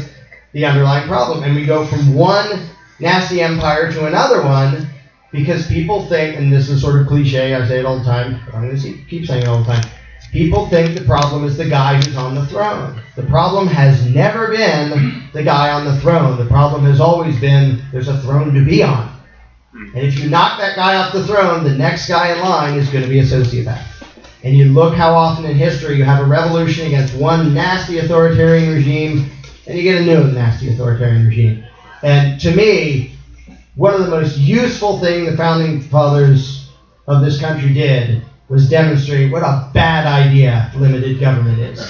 the underlying problem. And we go from one nasty empire to another one because people think, and this is sort of cliche, I say it all the time, but I'm going to keep saying it all the time, people think the problem is the guy who's on the throne. The problem has never been the guy on the throne. The problem has always been there's a throne to be on. And if you knock that guy off the throne, the next guy in line is going to be a sociopath. And you look how often in history you have a revolution against one nasty authoritarian regime, and you get a new nasty authoritarian regime. And to me, one of the most useful things the founding fathers of this country did was demonstrate what a bad idea limited government is.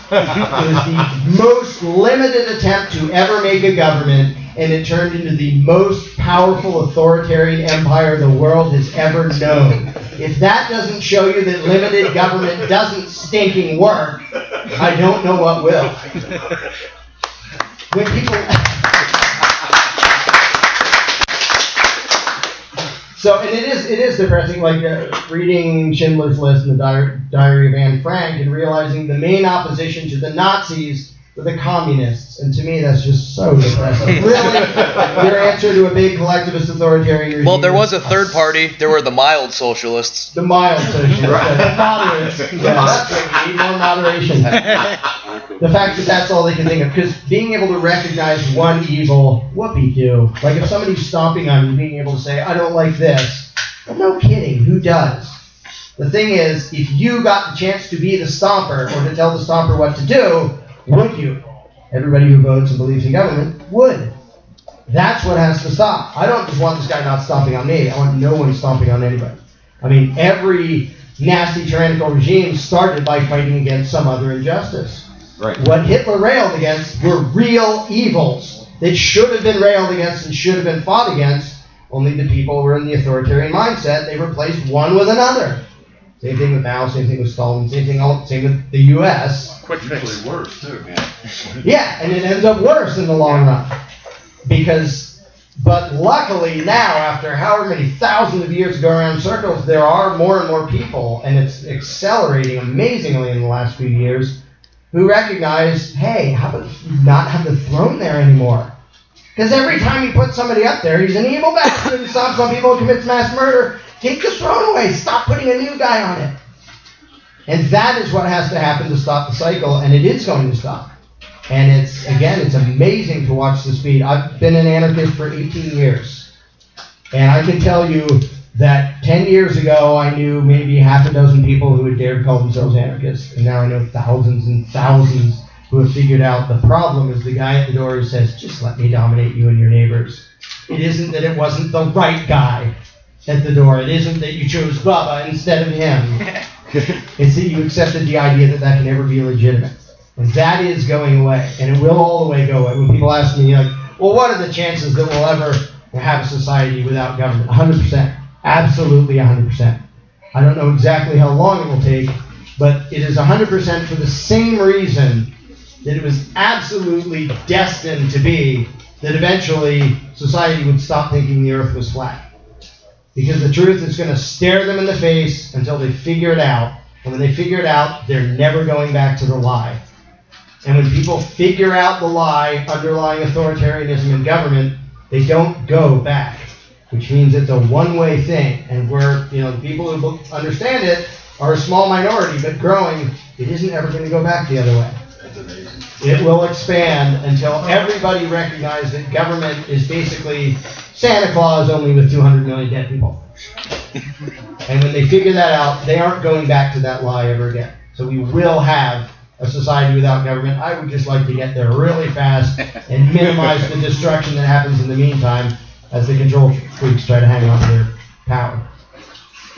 It was the most limited attempt to ever make a government, and it turned into the most powerful authoritarian empire the world has ever known. If that doesn't show you that limited government doesn't stinking work, I don't know what will. When people... So, and it is depressing, like reading Schindler's List and the Diary of Anne Frank and realizing the main opposition to the Nazis were the communists. And to me, that's just so depressing. Really? Your answer to a big collectivist authoritarian regime? Well, there was a third party. There were the mild socialists. The mild socialists. The moderates. Yeah, that's what we need, more moderation. The fact that that's all they can think of. Because being able to recognize one evil, whoopee-doo. Like if somebody's stomping on you, being able to say, I don't like this. Well, no kidding. Who does? The thing is, if you got the chance to be the stomper or to tell the stomper what to do, would you? Everybody who votes and believes in government would. That's what has to stop. I don't just want this guy not stomping on me. I want no one stomping on anybody. I mean, every nasty tyrannical regime started by fighting against some other injustice. Right. What Hitler railed against were real evils that should have been railed against and should have been fought against. Only the people were in the authoritarian mindset. They replaced one with another. Same thing with Mao, same thing with Stalin, same with the U.S. Quick fix. Usually worse, too. Yeah, and it ends up worse in the long run. But luckily now, after however many thousands of years go around in circles, there are more and more people, and it's accelerating amazingly in the last few years, who recognize, hey, how about you not have the throne there anymore? Because every time you put somebody up there, he's an evil bastard who stomps on people and commits mass murder. Take the throne away. Stop putting a new guy on it. And that is what has to happen to stop the cycle, and it is going to stop. And it's amazing to watch the speed. I've been an anarchist for 18 years. And I can tell you that 10 years ago, I knew maybe half a dozen people who would dare call themselves anarchists. And now I know thousands and thousands who have figured out the problem is the guy at the door who says, just let me dominate you and your neighbors. It isn't that it wasn't the right guy. at the door. It isn't that you chose Bubba instead of him. It's that you accepted the idea that that can never be legitimate. And that is going away. And it will all the way go away. When people ask me, like, well, what are the chances that we'll ever have a society without government? 100%. Absolutely 100%. I don't know exactly how long it will take, but it is 100% for the same reason that it was absolutely destined to be that eventually society would stop thinking the earth was flat. Because the truth is going to stare them in the face until they figure it out. And when they figure it out, they're never going back to the lie. And when people figure out the lie underlying authoritarianism in government, they don't go back. Which means it's a one-way thing. And where, the people who understand it are a small minority, but growing, it isn't ever going to go back the other way. That's amazing. It will expand until everybody recognizes that government is basically Santa Claus only with 200 million dead people. And when they figure that out, they aren't going back to that lie ever again. So we will have a society without government. I would just like to get there really fast and minimize the destruction that happens in the meantime as the control freaks try to hang on to their power.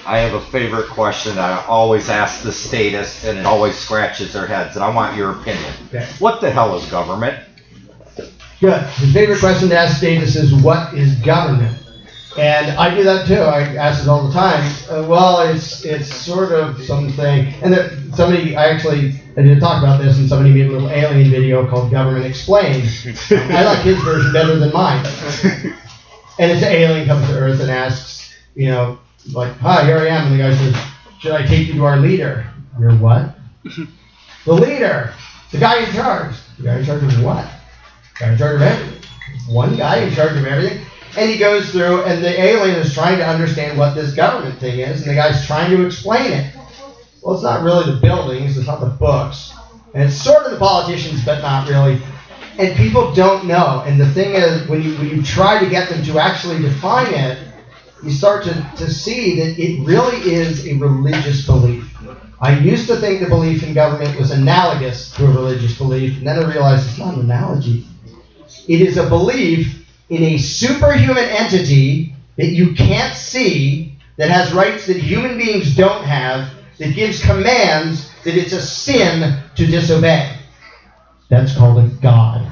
I have a favorite question that I always ask the statists, and it always scratches their heads, and I want your opinion. Okay. What the hell is government? Good. The favorite question to ask statists is, what is government? And I do that too. I ask it all the time. Well, it's sort of something. And I did talk about this, and somebody made a little alien video called Government Explained. I like his version better than mine. And it's an alien comes to Earth and asks, like, hi, here I am. And the guy says, should I take you to our leader? Your what? The leader. The guy in charge. The guy in charge of what? The guy in charge of everything. One guy in charge of everything. And he goes through, and the alien is trying to understand what this government thing is, and the guy's trying to explain it. Well, it's not really the buildings, it's not the books. And it's sort of the politicians, but not really. And people don't know. And the thing is, when you try to get them to actually define it, you start to see that it really is a religious belief. I used to think the belief in government was analogous to a religious belief, and then I realized it's not an analogy. It is a belief in a superhuman entity that you can't see, that has rights that human beings don't have, that gives commands that it's a sin to disobey. That's called a God.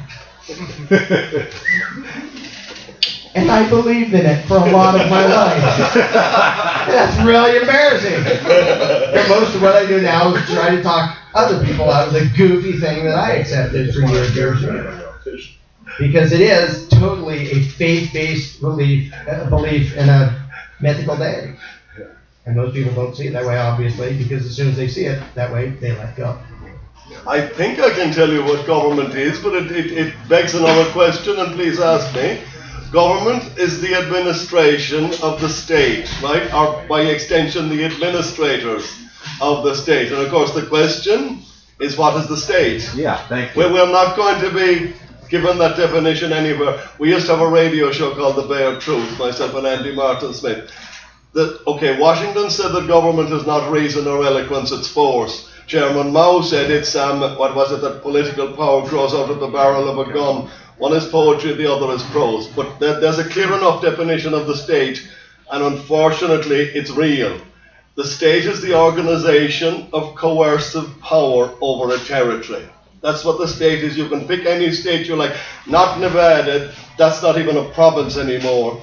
And I believed in it for a lot of my life. That's really embarrassing. And most of what I do now is try to talk other people out of the goofy thing that I accepted for years ago. Because it is totally a faith-based belief in a mythical deity. And most people don't see it that way, obviously, because as soon as they see it that way, they let go. I think I can tell you what government is, but it begs another question, and please ask me. Government is the administration of the state, right? Or by extension, the administrators of the state. And of course, the question is, what is the state? Yeah, thank you. We're not going to be given that definition anywhere. We used to have a radio show called The Bare Truth, myself and Andy Martin Smith. Washington said that government is not reason or eloquence, it's force. Chairman Mao said it's, that political power grows out of the barrel of a gun. One is poetry, the other is prose. But there's a clear enough definition of the state, and unfortunately, it's real. The state is the organization of coercive power over a territory. That's what the state is. You can pick any state you like. Not Nevada, that's not even a province anymore.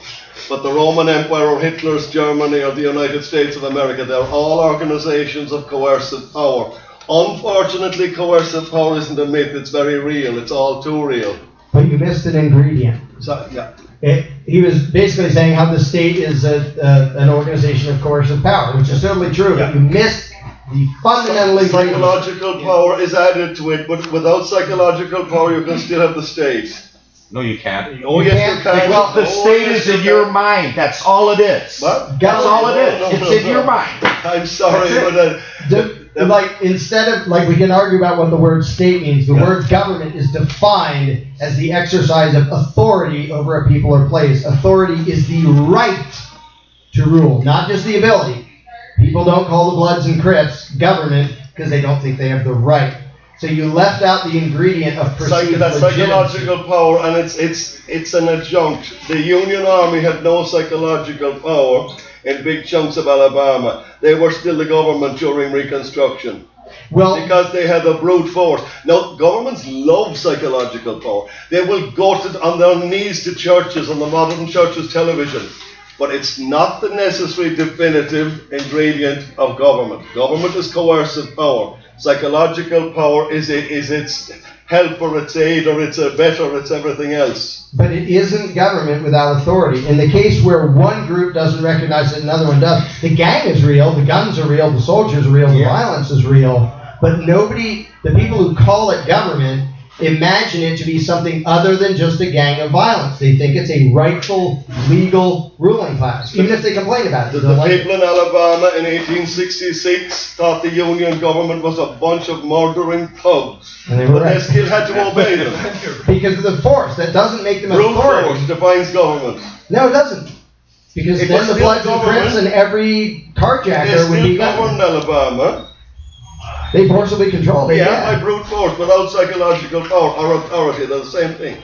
But the Roman Empire or Hitler's Germany or the United States of America, they're all organizations of coercive power. Unfortunately, coercive power isn't a myth, it's very real. It's all too real. But you missed an ingredient. So, yeah. He was basically saying how the state is an organization of coercive power, which is certainly true, but you missed the fundamentally... Psychological power is added to it, but without psychological power you can still have the state. No, you can't. Oh, yes, you can. Well, the state is in your mind. That's all it is. What? That's all it is. It's in your mind. I'm sorry, but... we can argue about what the word state means. The word government is defined as the exercise of authority over a people or place. Authority is the right to rule, not just the ability. People don't call the Bloods and Crips government because they don't think they have the right. So you left out the ingredient of perceived That's legitimacy. psychological power, and it's an adjunct. The Union Army had no psychological power. in big chunks of Alabama. They were still the government during Reconstruction. Well, Because they had a brute force. Now, governments love psychological power. They will go on their knees to churches on the modern church's television. But it's not the necessary definitive ingredient of government. Government is coercive power. Psychological power is its help or its aid or its abet or its everything else. but it isn't government without authority. In the case where one group doesn't recognize that another one does, the gang is real, the guns are real, the soldiers are real, the violence is real, but nobody, the people who call it government, imagine it to be something other than just a gang of violence. They think it's a rightful, legal ruling class, even if they complain about it. The people in Alabama in 1866 thought the Union government was a bunch of murdering thugs. And they were But they right. still had to obey them. Because of the force. That doesn't make them Brute authority. force defines government. No, it doesn't. Because It then was the still Bloods and government. Crips and every They carjacker would be still governed government. Alabama. They forcibly controlled it, Yeah, by yeah. brute force, without psychological power or authority. They're the same thing.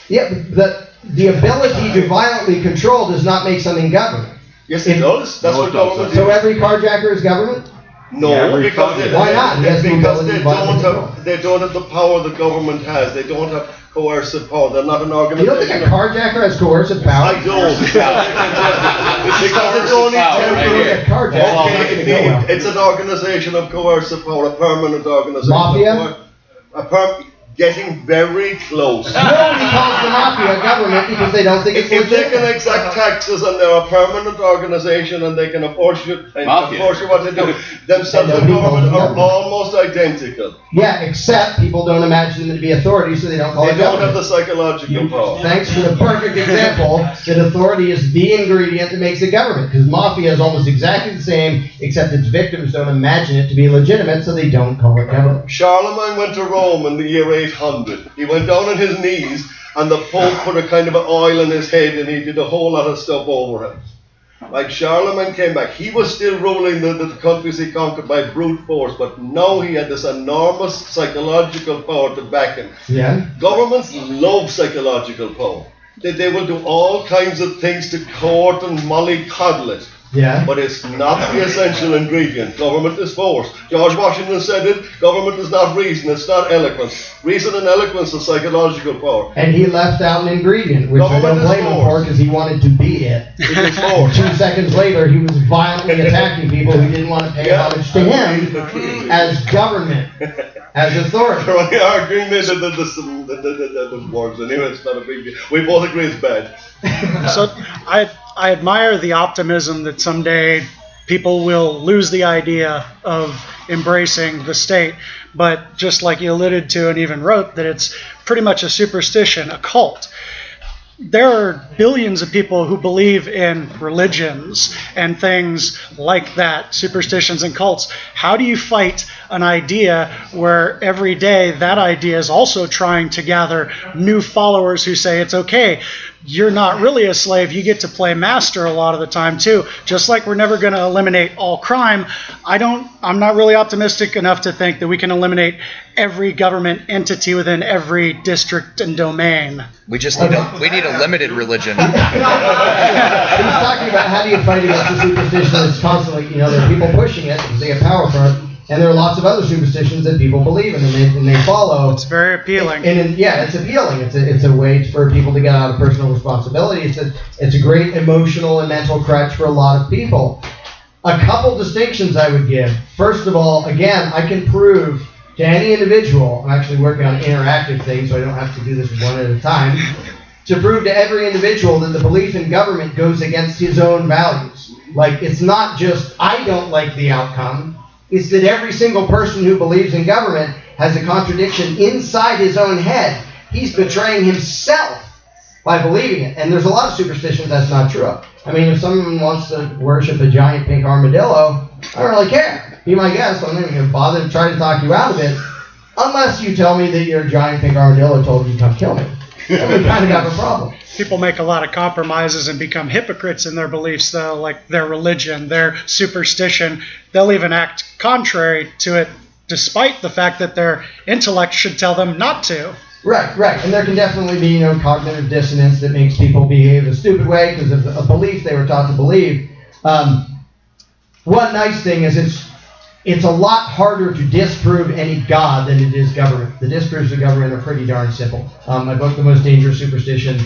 Yeah, but the ability to violently control does not make something government. Yes, it does. That's No, what it doesn't. government So is. every carjacker is government? No, Yeah, because they, Why not? He has the because ability they to violently they don't have the power the government has. They don't have coercive power. They're not an You organization. don't think a carjacker has coercive power? I don't. Because it's only Power, right temporary. here. Carjacker. Okay, it's an organization of coercive power, a permanent organization. Mafia? Getting very close. Nobody calls the mafia government because they don't think it's If they can legitimate. exact taxes and they're a permanent organization and they can enforce you Mafia. what they do, themselves and government are almost identical. Yeah, except people don't imagine them to be authority, so they don't call They it don't have government. the psychological power. Thanks for the perfect example that authority is the ingredient that makes it government. Because mafia is almost exactly the same, except its victims don't imagine it to be legitimate, so they don't call it government. Charlemagne went to Rome in the year 800. He went down on his knees and the Pope put a kind of an oil in his head and he did a whole lot of stuff over him. Like Charlemagne came back, he was still ruling the countries he conquered by brute force, but now he had this enormous psychological power to back him. Yeah? Governments love psychological power. They will do all kinds of things to court and mollycoddle it. Yeah? But it's not the essential ingredient. Government is force. George Washington said it. Government is not reason. It's not eloquence. Reason and eloquence is psychological power. And he left out an ingredient, which I don't Government is blame him force. for because he wanted to be it. It is force. 2 seconds later, he was violently attacking people who didn't want to pay Yeah. homage to him as government, as authority. They're only arguing the words. Anyway, it's not a big deal. We both agree it's bad. So I admire the optimism that someday people will lose the idea of embracing the state, but just like you alluded to and even wrote, that it's pretty much a superstition, a cult. There are billions of people who believe in religions and things like that, superstitions and cults. How do you fight an idea where every day that idea is also trying to gather new followers who say it's okay? You're not really a slave. You get to play master a lot of the time too. Just like we're never going to eliminate all crime, I'm not really optimistic enough to think that we can eliminate every government entity within every district and domain. We just need a limited religion. He's talking about how do you fight against the superstition that's constantly, there are people pushing it because they have power for it, and there are lots of other superstitions that people believe in and they follow. It's very appealing. Yeah, it's appealing. It's a way for people to get out of personal responsibility. It's a great emotional and mental crutch for a lot of people. A couple distinctions I would give. First of all, again, I can prove to any individual, I'm actually working on interactive things so I don't have to do this one at a time, to prove to every individual that the belief in government goes against his own values. Like, it's not just, I don't like the outcome, it's that every single person who believes in government has a contradiction inside his own head. He's betraying himself by believing it. And there's a lot of superstitions that's not true of. I mean, if someone wants to worship a giant pink armadillo, I don't really care. Be my guest. I'm not even going to bother to try to talk you out of it, unless you tell me that your giant pink armadillo told you to come kill me. Then we kind of have a problem. People make a lot of compromises and become hypocrites in their beliefs, though, like their religion, their superstition. They'll even act contrary to it, despite the fact that their intellect should tell them not to. Right. And there can definitely be, cognitive dissonance that makes people behave a stupid way because of a belief they were taught to believe. One nice thing is it's a lot harder to disprove any god than it is government. The disproofs of government are pretty darn simple. My book, The Most Dangerous Superstition,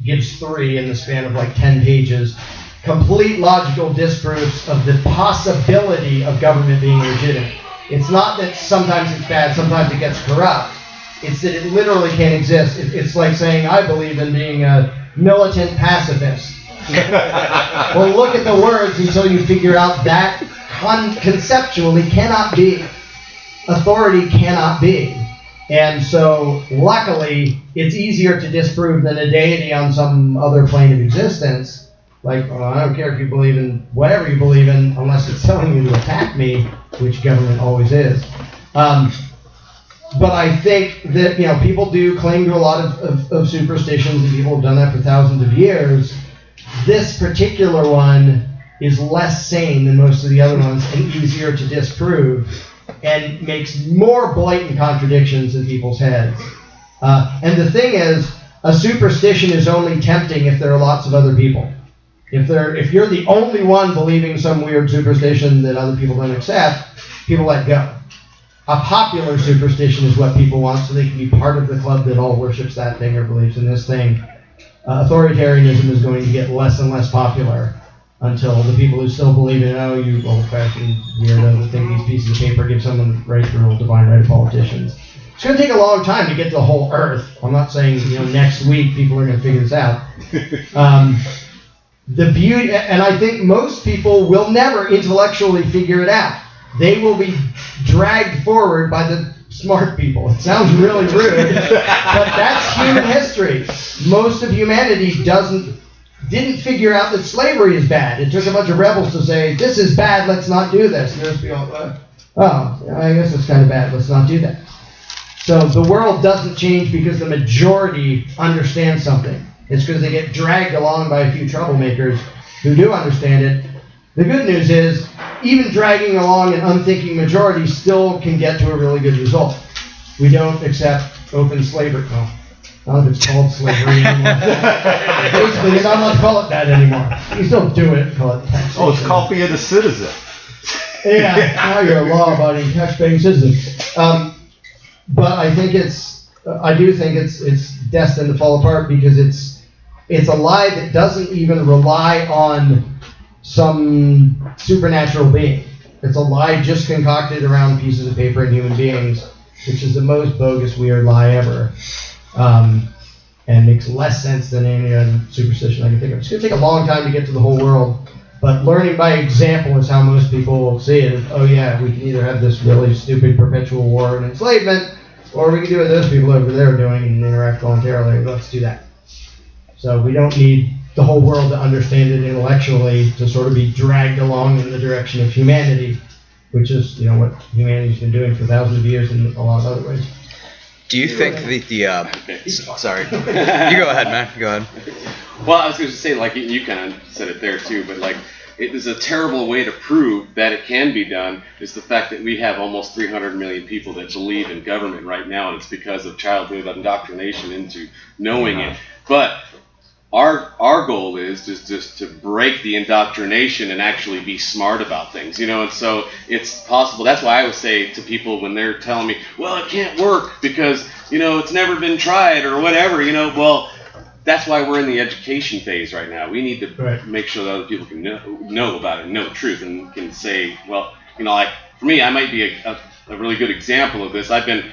gives 3 in the span of like 10 pages. Complete logical disproofs of the possibility of government being legitimate. It's not that sometimes it's bad, sometimes it gets corrupt. It's that it literally can't exist. It's like saying, I believe in being a militant pacifist. Well, look at the words until you figure out that conceptually cannot be. Authority cannot be. And so, luckily, it's easier to disprove than a deity on some other plane of existence. Like, well, I don't care if you believe in whatever you believe in, unless it's telling you to attack me, which government always is. But I think that, people do cling to a lot of superstitions, and people have done that for thousands of years. This particular one is less sane than most of the other ones and easier to disprove and makes more blatant contradictions in people's heads. And the thing is, a superstition is only tempting if there are lots of other people. If you're the only one believing some weird superstition that other people don't accept, people let go. A popular superstition is what people want, so they can be part of the club that all worships that thing or believes in this thing. Authoritarianism is going to get less and less popular until the people who still believe in, oh, you old-fashioned weirdo that think these pieces of paper give someone right through divine right of politicians. It's going to take a long time to get to the whole earth. I'm not saying next week people are going to figure this out. The beauty, and I think most people will never intellectually figure it out. They will be dragged forward by the smart people. It sounds really rude, but that's human history. Most of humanity didn't figure out that slavery is bad. It took a bunch of rebels to say, this is bad, let's not do this. And there's people, I guess it's kind of bad, let's not do that. So the world doesn't change because the majority understands something. It's because they get dragged along by a few troublemakers who do understand it. The good news is, even dragging along an unthinking majority still can get to a really good result. We don't accept open slavery. Well, I don't know if it's called slavery anymore. Basically, you're not allowed to call it that anymore. You still do it, call it taxation. Oh, it's called being a citizen. Yeah, now you're a law-abiding, tax-paying citizen. But I do think it's destined to fall apart because it's a lie that doesn't even rely on some supernatural being. It's a lie just concocted around pieces of paper and human beings, which is the most bogus, weird lie ever. And makes less sense than any other superstition I can think of. It's going to take a long time to get to the whole world, but learning by example is how most people will see it. Oh yeah, we can either have this really stupid perpetual war and enslavement, or we can do what those people over there are doing and interact voluntarily. Let's do that. So we don't need the whole world to understand it intellectually to sort of be dragged along in the direction of humanity, which is, what humanity's been doing for thousands of years in a lot of other ways. Do you think sorry. You go ahead, man. Go ahead. Well, I was going to say, like, you kind of said it there, too, but, like, it is a terrible way to prove that it can be done is the fact that we have almost 300 million people that believe in government right now, and it's because of childhood indoctrination into knowing it. But our goal is just to break the indoctrination and actually be smart about things, and so it's possible. That's why I would say to people when they're telling me, well, it can't work because, it's never been tried or whatever, well, that's why we're in the education phase right now. We need to make sure that other people can know about it, know the truth, and can say, well, like for me, I might be a really good example of this. I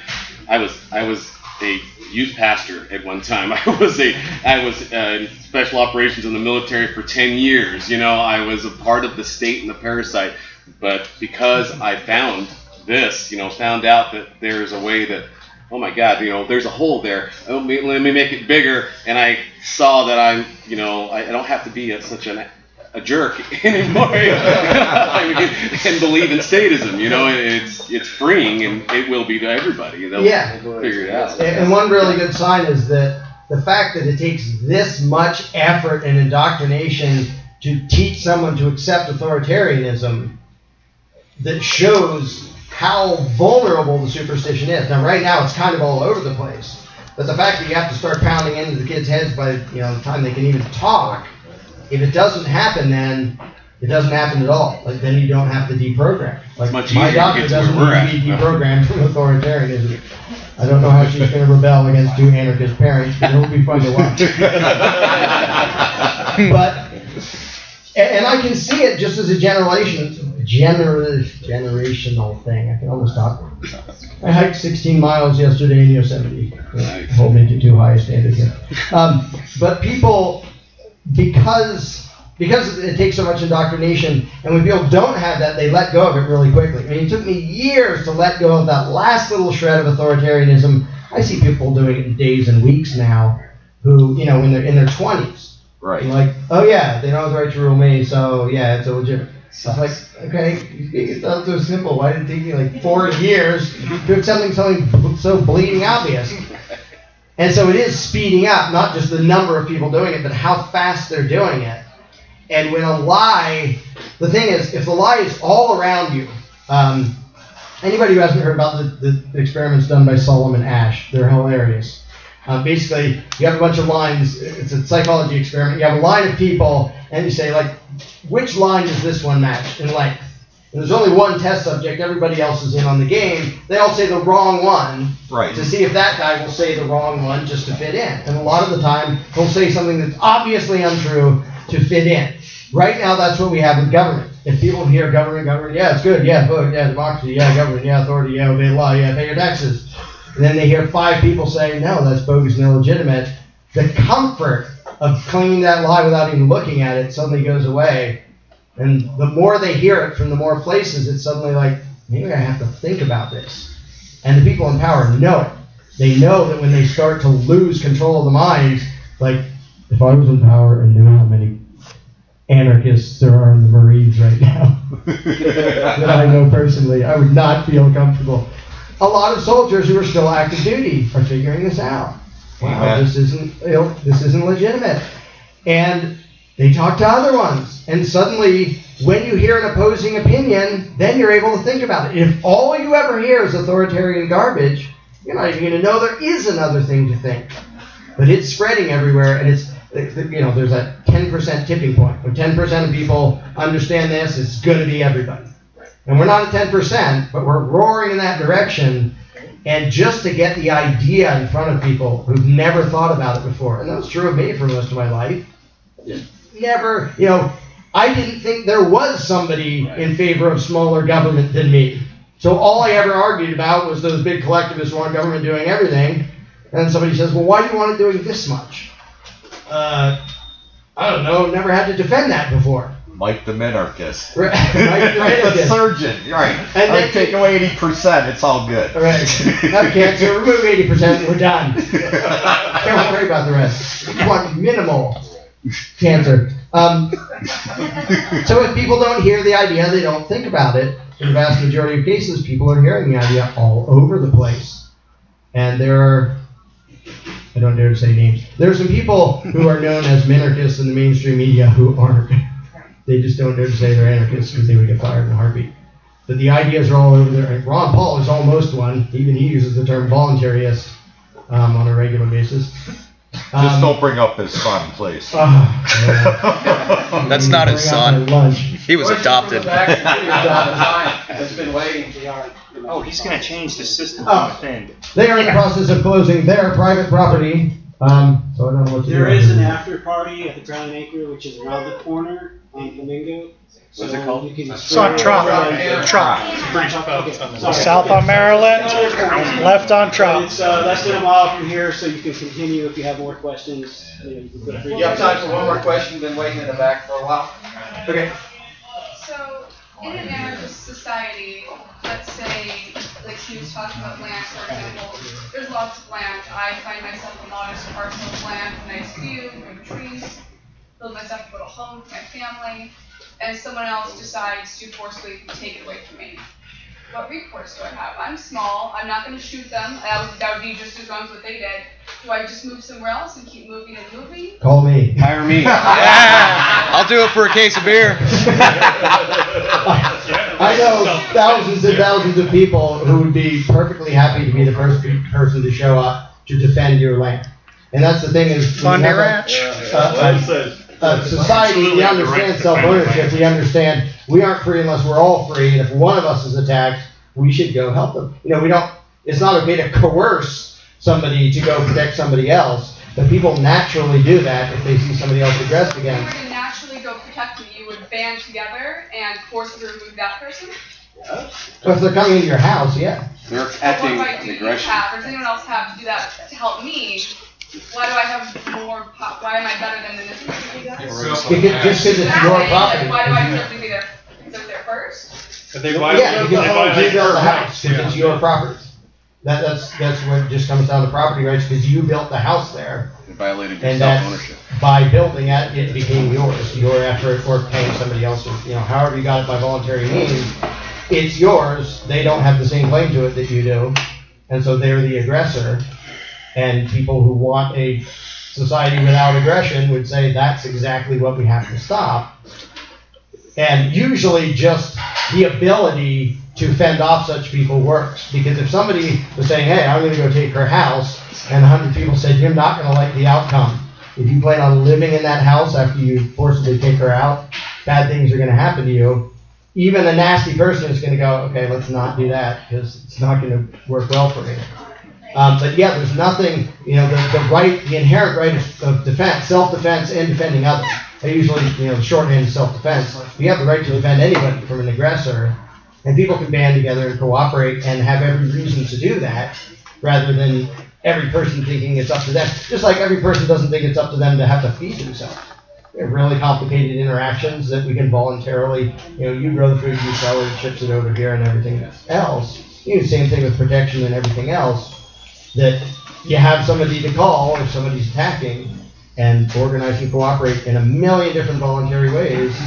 was a youth pastor at one time. I was in special operations in the military for 10 years. I was a part of the state and the parasite. But because I found this, found out that there's a way that, oh my God, there's a hole there. Let me make it bigger. And I saw that I don't have to be such a jerk anymore. And believe in statism. It's freeing, and it will be to everybody. They'll figure it out. And one really good sign is that the fact that it takes this much effort and indoctrination to teach someone to accept authoritarianism, that shows how vulnerable the superstition is. Now, right now, it's kind of all over the place. But the fact that you have to start pounding into the kids' heads by the time they can even talk, if it doesn't happen then, It doesn't happen at all. Like then you don't have to deprogram. Like much my easier to doctor get to doesn't where we're need to be at. deprogrammed from authoritarianism. I don't know how she's going to rebel against two anarchist parents, but it'll be fun to watch. But and I can see it just as a generational thing. I can almost talk. I hiked 16 miles yesterday in Yosemite. Hold me to too high a standard here. But people, because it takes so much indoctrination, and when people don't have that, they let go of it really quickly. I mean, it took me years to let go of that last little shred of authoritarianism. I see people doing it in days and weeks now who, when they're in their 20s. Right. Like, oh yeah, they don't have the right to rule me, so yeah, it's illegitimate. It's like, okay, it's not so simple. Why did it take you like 4 years to accept something so bleeding obvious? And so it is speeding up, not just the number of people doing it, but how fast they're doing it. And when a lie, the thing is, if the lie is all around you, anybody who hasn't heard about the experiments done by Solomon Asch, they're hilarious. Basically, you have a bunch of lines. It's a psychology experiment. You have a line of people, and you say, like, which line does this one match in length? And there's only one test subject. Everybody else is in on the game. They all say the wrong one to see if that guy will say the wrong one just to fit in. And a lot of the time, he'll say something that's obviously untrue to fit in. Right now, that's what we have with government. If people hear government, yeah, it's good, yeah, vote, yeah, democracy, yeah, government, yeah, authority, yeah, obey law, yeah, pay your taxes. And then they hear 5 people say, no, that's bogus and illegitimate. The comfort of claiming that lie without even looking at it suddenly goes away. And the more they hear it from the more places, it's suddenly like, maybe I have to think about this. And the people in power know it. They know that when they start to lose control of the mind, like, if I was in power and knew how many anarchists there are in the Marines right now that I know personally, I would not feel comfortable. A lot of soldiers who are still active duty are figuring this out. Wow, this isn't legitimate. And they talk to other ones. And suddenly, when you hear an opposing opinion, then you're able to think about it. If all you ever hear is authoritarian garbage, you're not even going to know there is another thing to think. But it's spreading everywhere, and there's that 10% tipping point. When 10% of people understand this, it's going to be everybody. And we're not at 10%, but we're roaring in that direction. And just to get the idea in front of people who've never thought about it before, and that was true of me for most of my life. Never, I didn't think there was somebody in favor of smaller government than me. So all I ever argued about was those big collectivists want government doing everything. And then somebody says, well, why do you want it doing this much? I don't know, never had to defend that before. Mike the minarchist. Right. Mike the minarchist. Surgeon, right. And then take away 80%, it's all good. Right. Have cancer, remove 80%, we're done. Don't worry about the rest. You want minimal cancer. So if people don't hear the idea, they don't think about it. In the vast majority of cases, people are hearing the idea all over the place. And there are, I don't dare to say names, there are some people who are known as minarchists in the mainstream media who aren't. They just don't dare to say they're anarchists because they would get fired in a heartbeat. But the ideas are all over there. Ron Paul is almost one. Even he uses the term voluntarist on a regular basis. Just don't bring up his son, please. That's not his son. He was adopted. That's been waiting. Oh, he's going to change the system from within. They are in the process of closing their private property. So I don't know what to do. There is an after party at the Crown and Anchor, which is around the corner on Flamingo. What's it called? It's on Trop. South on Maryland, left on Trop. It's less than a mile from here, so you can continue if you have more questions. You have time for one more question? Been waiting in the back for a while. Okay. So, in an anarchist society, let's say, like she was talking about land, for example, there's lots of land. I find myself a modest parcel of land, nice view, big trees, build myself a little home with my family, and someone else decides to forcibly take it away from me. What recourse do I have? I'm small. I'm not going to shoot them. That would be just as wrong as what they did. Do I just move somewhere else and keep moving and moving? Call me. Hire me. Yeah, I'll do it for a case of beer. I know thousands and thousands of people who would be perfectly happy to be the first person to show up to defend your land. And that's the thing is... Fundy Ranch? society, we understand self-ownership. We understand we aren't free unless we're all free. And if one of us is attacked, we should go help them. You know, we don't. It's not okay to coerce somebody to go protect somebody else. But people naturally do that if they see somebody else aggressed against. If you were to naturally go protect me, you would band together and forcibly remove that person? Well, if they're coming into your house, yeah. They're What acting right do you aggression. have, or does anyone else have to do that to help me? Why do I have more, why am I better than this person? Just because it's your property. Why do I deserve to be there? Because I was there first? Yeah, because you built the house, because it's your property. That's what just comes down to property rights, because you built the house there. It violated your And self-ownership. by building it, it became yours, your effort, or paying somebody else's, however you got it by voluntary means, it's yours. They don't have the same claim to it that you do, and so they're the aggressor. And people who want a society without aggression would say that's exactly what we have to stop. And usually just the ability to fend off such people works. Because if somebody was saying, hey, I'm going to go take her house, and 100 people said, you're not going to like the outcome. If you plan on living in that house after you forcibly take her out, bad things are going to happen to you. Even a nasty person is going to go, okay, let's not do that, because it's not going to work well for me. But yeah, there's nothing, the inherent right of defense, self-defense and defending others. I usually, the shorthand is self-defense. You have the right to defend anybody from an aggressor, and people can band together and cooperate and have every reason to do that, rather than every person thinking it's up to them. Just like every person doesn't think it's up to them to have to feed themselves. They're really complicated interactions that we can voluntarily, you grow the food, you sell it, ships it over here, and everything else. You do the same thing with protection and everything else. That you have somebody to call if somebody's attacking, and organize and cooperate in a million different voluntary ways.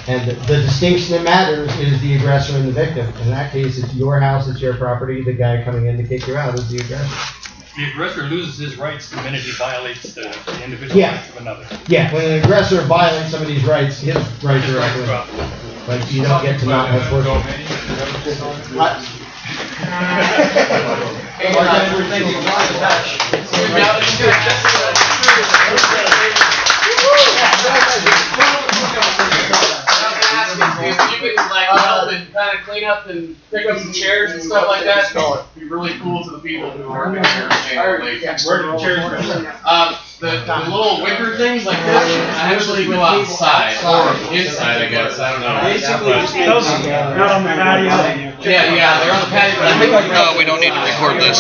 And the distinction that matters is the aggressor and the victim. In that case, it's your house, it's your property. The guy coming in to kick you out is the aggressor. The aggressor loses his rights the minute he violates the individual rights of another. Yeah, when an aggressor violates somebody's rights, his rights are up. Like, you don't get to not have worship. If you could help and kind of clean up and pick up some chairs and stuff like that, it'd be really cool to the people who are here. Where do the chairs go? The little wicker things like this actually go outside or inside, I guess. I don't know. Basically, those are out on the patio. Yeah, they're on the patio. But I think No, we don't need to record this.